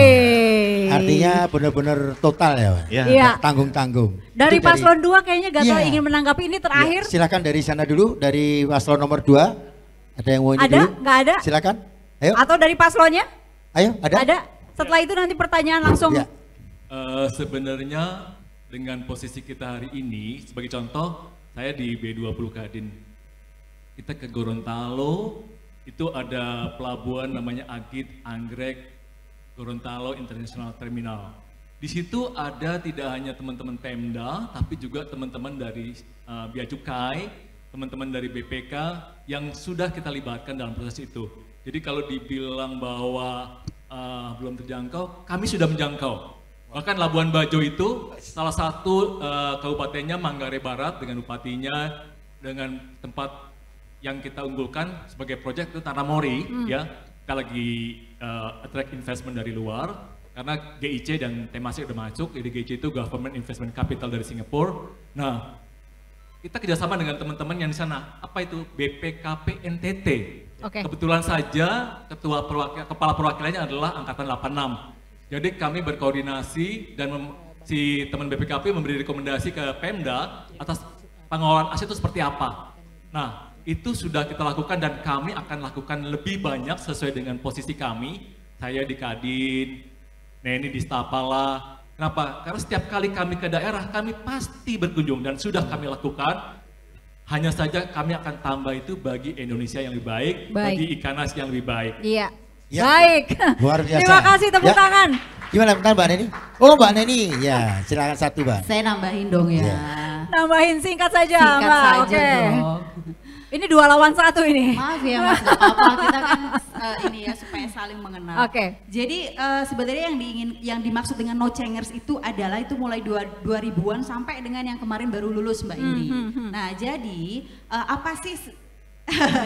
Artinya benar-benar total ya, Pak? Ya. Iya. Tanggung-tanggung. Dari Itu paslon 2 kayaknya Gatot Iya. ingin menanggapi ini terakhir. Ya, silakan dari sana dulu, dari paslon nomor 2. Ada yang mau ini Ada? dulu? Nggak ada? Silakan. Ayo. Atau dari paslonnya? Ayo, ada? Ada. Setelah itu nanti pertanyaan langsung. Ya. Sebenarnya dengan posisi kita hari ini, sebagai contoh, saya di B20 Kadin. Kita ke Gorontalo, itu ada pelabuhan namanya Agit Anggrek Gorontalo International Terminal. Di situ ada tidak hanya teman-teman Pemda, tapi juga teman-teman dari Bea Cukai, teman-teman dari BPK yang sudah kita libatkan dalam proses itu. Jadi kalau dibilang bahwa belum terjangkau, kami sudah menjangkau. Bahkan Labuan Bajo itu salah satu kabupatennya Manggarai Barat dengan bupatinya, dengan tempat yang kita unggulkan sebagai proyek itu Tanamori, ya. Kita lagi attract investment dari luar karena GIC dan Temasek udah masuk. Jadi GIC itu Government Investment Capital dari Singapura. Nah, kita kerjasama dengan teman-teman yang di sana. Apa itu? BPKP NTT. Oke. Kebetulan saja kepala perwakilannya adalah angkatan 86. Jadi kami berkoordinasi dan si teman BPKP memberi rekomendasi ke Pemda atas pengelolaan aset itu seperti apa. Nah, itu sudah kita lakukan dan kami akan lakukan lebih banyak sesuai dengan posisi kami. Saya di Kadin, Neni di Stapala. Kenapa? Karena setiap kali kami ke daerah, kami pasti berkunjung dan sudah kami lakukan. Hanya saja kami akan tambah itu bagi Indonesia yang lebih baik, bagi Ikanas yang lebih baik. Iya. Ya. Baik. Luar biasa. Terima kasih, tepuk Ya. tangan. Gimana bentar Mbak Neni? Oh Mbak Neni, ya silakan satu Mbak. Saya nambahin dong ya. Nambahin singkat saja, Singkat Mbak. saja Oke. dong. Ini 2 lawan 1 ini. Maaf ya Mas, gak apa-apa, kita kan ini ya supaya saling mengenal. Oke. Jadi sebenarnya yang dimaksud dengan no changers itu adalah itu mulai 2000-an sampai dengan yang kemarin baru lulus Mbak Indi. Nah jadi apa sih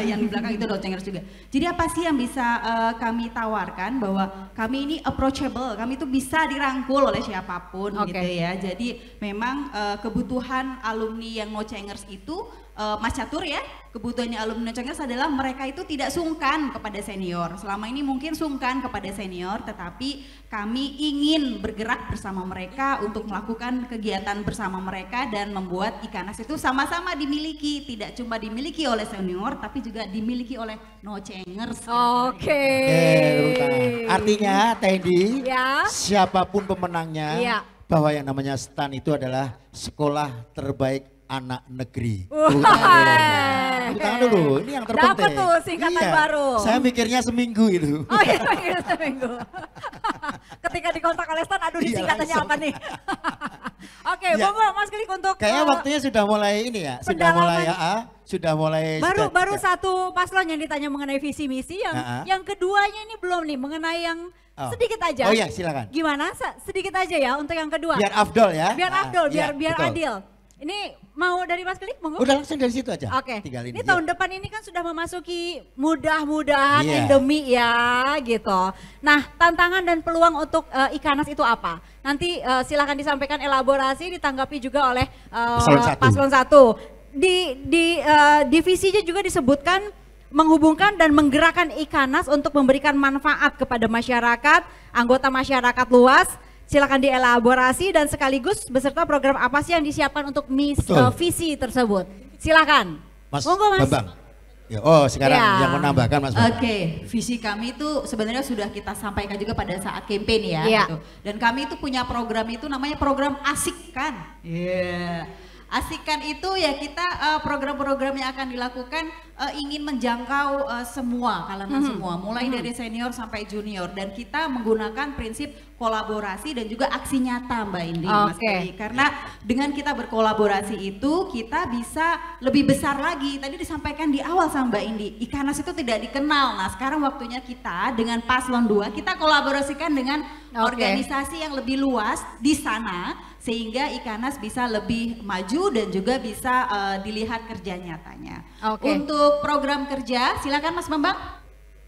yang di belakang itu no changers juga. Jadi apa sih yang bisa kami tawarkan bahwa kami ini approachable, kami itu bisa dirangkul oleh siapapun gitu ya. Jadi memang kebutuhan alumni yang no changers itu Mas Catur ya, kebutuhannya alumni Cengkes adalah mereka itu tidak sungkan kepada senior. Selama ini mungkin sungkan kepada senior, tetapi kami ingin bergerak bersama mereka untuk melakukan kegiatan bersama mereka dan membuat Ikanas itu sama-sama dimiliki, tidak cuma dimiliki oleh senior, tapi juga dimiliki oleh no changers. Oke. Artinya Tendi, Ya. siapapun pemenangnya, Iya. bahwa yang namanya STAN itu adalah sekolah terbaik anak negeri. Wah. Tepuk tangan dulu, ini yang terpenting. Dapat tuh singkatan baru. Saya mikirnya seminggu itu. Oh iya, mikirnya seminggu. Ketika dikontak oleh Stan, aduh Iya, singkatannya langsung. apa nih? Oke, Ya. monggo Mas Klik untuk Kayaknya waktunya sudah mulai ini ya, sudah mulai sudah mulai. baru satu paslon yang ditanya mengenai visi misi, yang keduanya ini belum nih mengenai yang sedikit aja. Oh iya, silakan. Gimana? Sedikit aja ya untuk yang kedua. Biar afdol ya. Biar afdol, biar betul. adil. Ini mau dari Mas Klik, monggo. Udah langsung dari situ aja. Oke. Tinggal Ini ya. tahun depan ini kan sudah memasuki mudah-mudahan Iya. endemi ya gitu. Nah, tantangan dan peluang untuk Ikanas itu apa? Nanti silakan disampaikan elaborasi, ditanggapi juga oleh paslon 1. Di divisinya juga disebutkan menghubungkan dan menggerakkan Ikanas untuk memberikan manfaat kepada masyarakat, anggota masyarakat luas. Silakan dielaborasi dan sekaligus beserta program apa sih yang disiapkan untuk visi tersebut. Silakan. Mas Monggo, Mas. Bambang. Ya, oh sekarang Ya. yang menambahkan Mas Bambang. Oke, visi kami itu sebenarnya sudah kita sampaikan juga pada saat campaign ya. Iya. Gitu. Dan kami itu punya program itu namanya program Asikkan. Iya. Asikkan itu ya kita program-program yang akan dilakukan ingin menjangkau semua kalangan semua, mulai dari senior sampai junior, dan kita menggunakan prinsip kolaborasi dan juga aksi nyata Mbak Indi, Mas Klik. Karena dengan kita berkolaborasi itu kita bisa lebih besar lagi. Tadi disampaikan di awal sama Mbak Indi, Ikanas itu tidak dikenal. Nah sekarang waktunya kita dengan paslon 2 kita kolaborasikan dengan organisasi yang lebih luas di sana, sehingga Ikanas bisa lebih maju dan juga bisa dilihat kerja nyatanya. Untuk program kerja, silakan Mas Bambang.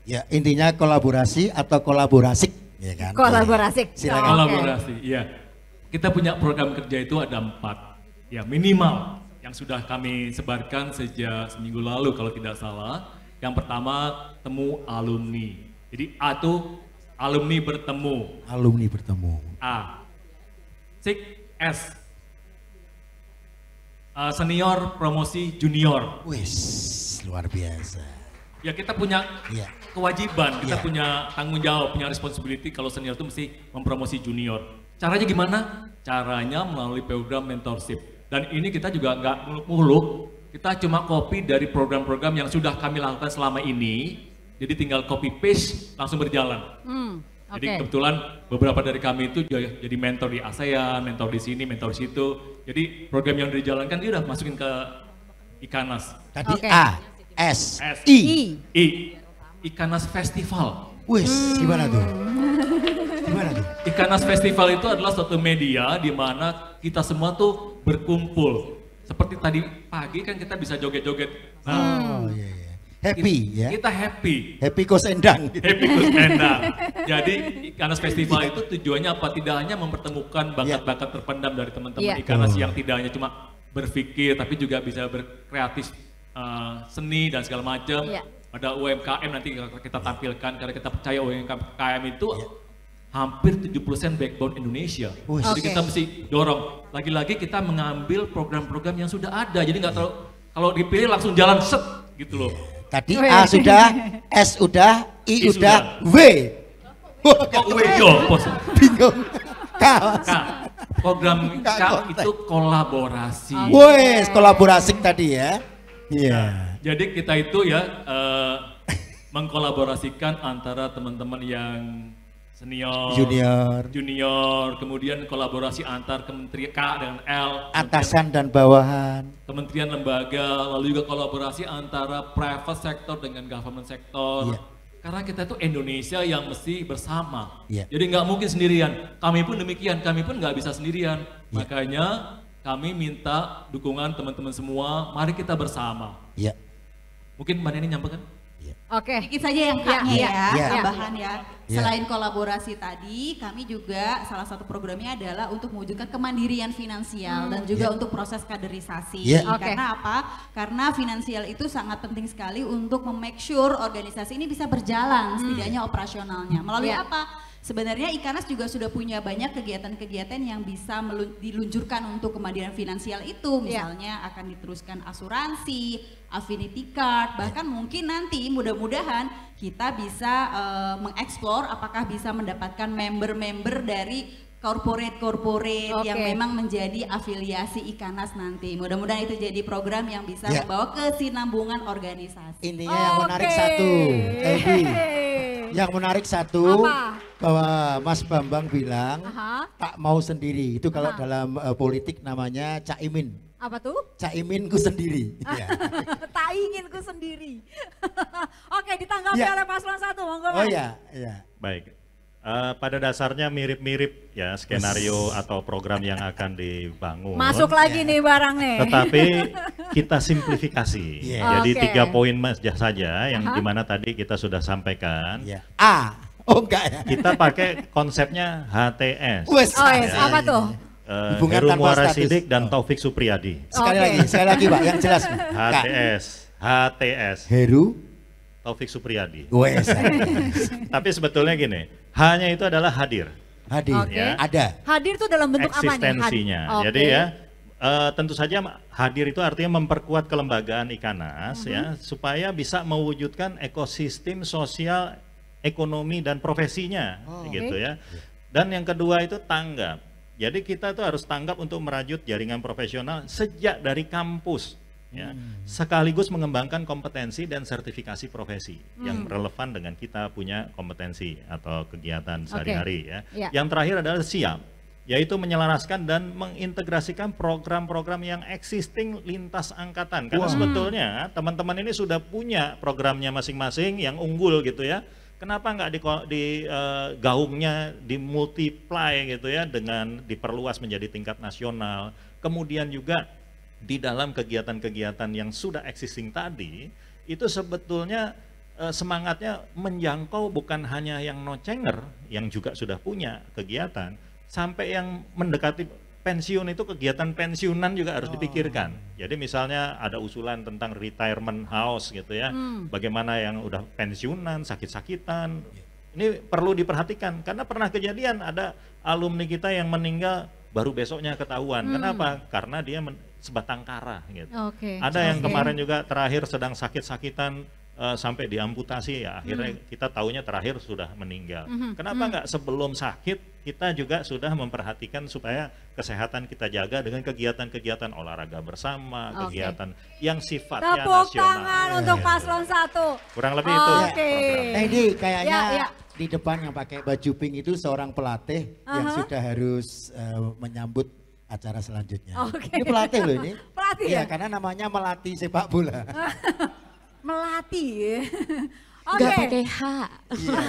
Ya, intinya kolaborasi atau kolaborasik, ya kan? Kolaborasik. Silakan. Kolaborasi, iya. Kita punya program kerja itu ada 4, ya minimal yang sudah kami sebarkan sejak seminggu lalu kalau tidak salah. Yang pertama, temu alumni. Jadi A itu alumni bertemu. Alumni bertemu. A. S. Senior promosi junior. Wis, luar biasa. Ya kita punya kewajiban, kita Iya. punya tanggung jawab, punya responsibility kalau senior itu mesti mempromosi junior. Caranya gimana? Caranya melalui program mentorship. Dan ini kita juga nggak muluk-muluk, kita cuma copy dari program-program yang sudah kami lakukan selama ini, jadi tinggal copy paste langsung berjalan. Jadi kebetulan beberapa dari kami itu jadi mentor di ASEAN, mentor di sini, mentor di situ. Jadi program yang dijalankan dia udah masukin ke Ikanas. Tadi A, S, I. Ikanas Festival. Wis, gimana tuh? Gimana tuh? Ikanas Festival itu adalah suatu media di mana kita semua tuh berkumpul. Seperti tadi pagi kan kita bisa joget-joget. Oh iya, iya. Happy ya. Kita happy. Happy kosendang. Happy kosendang. Jadi Ikanas Festival itu tujuannya apa? Tidak hanya mempertemukan bakat-bakat terpendam dari teman-teman Ikanas yang tidak hanya cuma berpikir tapi juga bisa berkreatif seni dan segala macam. Ada UMKM nanti kita tampilkan karena kita percaya UMKM itu hampir 70% backbone Indonesia. Jadi kita mesti dorong. Lagi-lagi kita mengambil program-program yang sudah ada. Jadi nggak terlalu kalau dipilih langsung jalan set gitu loh. Tadi A sudah, S udah, I udah, W. W bos. Bingung. K. Program K itu kolaborasi. Wes, kolaborasi tadi ya. Iya. Jadi kita itu ya mengkolaborasikan antara teman-teman yang senior, junior, kemudian kolaborasi antar kementerian K dengan L, atasan dan bawahan, kementerian lembaga, lalu juga kolaborasi antara private sector dengan government sector. Karena kita itu Indonesia yang mesti bersama. Jadi nggak mungkin sendirian. Kami pun demikian, kami pun nggak bisa sendirian. Makanya kami minta dukungan teman-teman semua. Mari kita bersama. Mungkin Mbak Neni nyampaikan? Sedikit saja yang K-nya tambahan ya. Ya. Selain kolaborasi tadi, kami juga salah satu programnya adalah untuk mewujudkan kemandirian finansial dan juga untuk proses kaderisasi. Karena apa? Karena finansial itu sangat penting sekali untuk make sure organisasi ini bisa berjalan setidaknya operasionalnya. Melalui apa? Sebenarnya Ikanas juga sudah punya banyak kegiatan-kegiatan yang bisa diluncurkan untuk kemandirian finansial itu. Misalnya akan diteruskan asuransi, affinity card, bahkan mungkin nanti mudah-mudahan kita bisa mengeksplor apakah bisa mendapatkan member-member dari corporate yang memang menjadi afiliasi Ikanas nanti. Mudah-mudahan itu jadi program yang bisa membawa kesinambungan organisasi. Intinya yang menarik satu, yang menarik satu bahwa Mas Bambang bilang tak mau sendiri. Itu kalau dalam politik namanya caimin. Apa tuh? Caiminku sendiri. Tak inginku sendiri. Oke, ditanggapi oleh Paslon 1, monggo. Oh iya, Baik. Pada dasarnya mirip-mirip ya skenario atau program yang akan dibangun. Masuk lagi nih barang nih. Tetapi kita simplifikasi. Jadi 3 poin saja yang dimana tadi kita sudah sampaikan. A. Oh enggak ya. Kita pakai konsepnya HTS. Apa tuh? Heru Muara Sidik dan Taufik Supriyadi. Sekali lagi Pak, yang jelas. HTS. Heru Taufik Supriyadi. Tapi sebetulnya gini, hanya itu adalah hadir. Ada. Hadir itu dalam bentuk apa nih? Eksistensinya. Jadi ya, tentu saja hadir itu artinya memperkuat kelembagaan Ikanas ya, supaya bisa mewujudkan ekosistem sosial, ekonomi dan profesinya, gitu ya. Dan yang kedua itu tanggap. Jadi kita itu harus tanggap untuk merajut jaringan profesional sejak dari kampus. Ya, sekaligus mengembangkan kompetensi dan sertifikasi profesi yang relevan dengan kita punya kompetensi atau kegiatan sehari-hari ya. Yang terakhir adalah siap, yaitu menyelaraskan dan mengintegrasikan program-program yang existing lintas angkatan. Karena sebetulnya teman-teman ini sudah punya programnya masing-masing yang unggul gitu ya. Kenapa nggak gaungnya dimultiply gitu ya dengan diperluas menjadi tingkat nasional. Kemudian juga di dalam kegiatan-kegiatan yang sudah existing tadi, itu sebetulnya semangatnya menjangkau bukan hanya yang nocenger yang juga sudah punya kegiatan, sampai yang mendekati pensiun itu kegiatan pensiunan juga harus dipikirkan. Jadi misalnya ada usulan tentang retirement house gitu ya, bagaimana yang udah pensiunan, sakit-sakitan, ini perlu diperhatikan karena pernah kejadian ada alumni kita yang meninggal baru besoknya ketahuan. Kenapa? Karena dia sebatang kara gitu. Ada yang kemarin juga terakhir sedang sakit-sakitan sampai diamputasi ya, akhirnya kita taunya terakhir sudah meninggal. Kenapa nggak sebelum sakit kita juga sudah memperhatikan supaya kesehatan kita jaga dengan kegiatan-kegiatan olahraga bersama, kegiatan yang sifatnya Tepuk nasional. tangan untuk paslon 1. Kurang lebih itu. Ini kayaknya di depan yang pakai baju pink itu seorang pelatih yang sudah harus menyambut acara selanjutnya. Ini pelatih loh ini. Pelatih ya? ya? Karena namanya melatih sepak bola. Melatih. Nggak pakai H. Iya.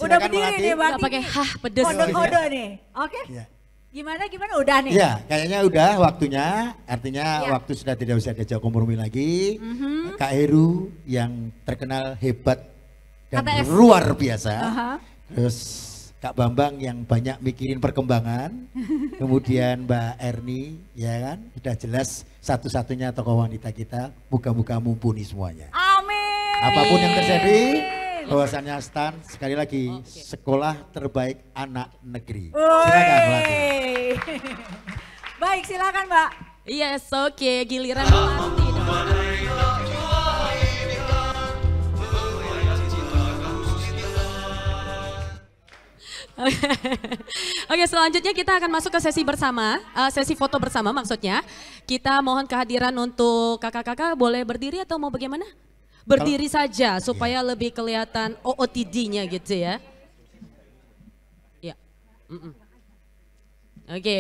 Udah Silakan berdiri melatih. nih Mbak. Nggak pakai H, pedes. Kode-kode nih. Oke. Iya. Gimana udah nih? Ya, kayaknya udah waktunya. Artinya waktu sudah tidak usah diajak kompromi lagi. Kak Heru yang terkenal hebat dan KTS. luar biasa. Terus Kak Bambang yang banyak mikirin perkembangan. Kemudian Mbak Erni, ya kan? Sudah jelas satu-satunya tokoh wanita kita. Muka-muka mumpuni semuanya. Amin. Apapun yang terjadi, bahwasannya Stan sekali lagi sekolah terbaik anak negeri. Silakan melatih. Baik, silakan Mbak. Yes, oke, giliran melatih. Oke, selanjutnya kita akan masuk ke sesi bersama, sesi foto bersama maksudnya. Kita mohon kehadiran untuk kakak-kakak, boleh berdiri atau mau bagaimana? Berdiri saja supaya lebih kelihatan OOTD-nya gitu ya. Ya. Oke,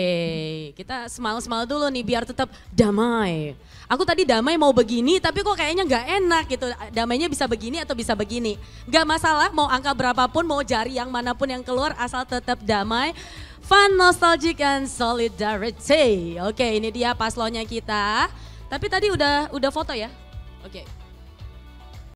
kita smile-smile dulu nih biar tetap damai. Aku tadi damai mau begini tapi kok kayaknya nggak enak gitu. Damainya bisa begini atau bisa begini. Nggak masalah mau angka berapapun, mau jari yang manapun yang keluar asal tetap damai. Fun, nostalgic, and solidarity. Oke, ini dia paslonnya kita. Tapi tadi udah foto ya? Oke.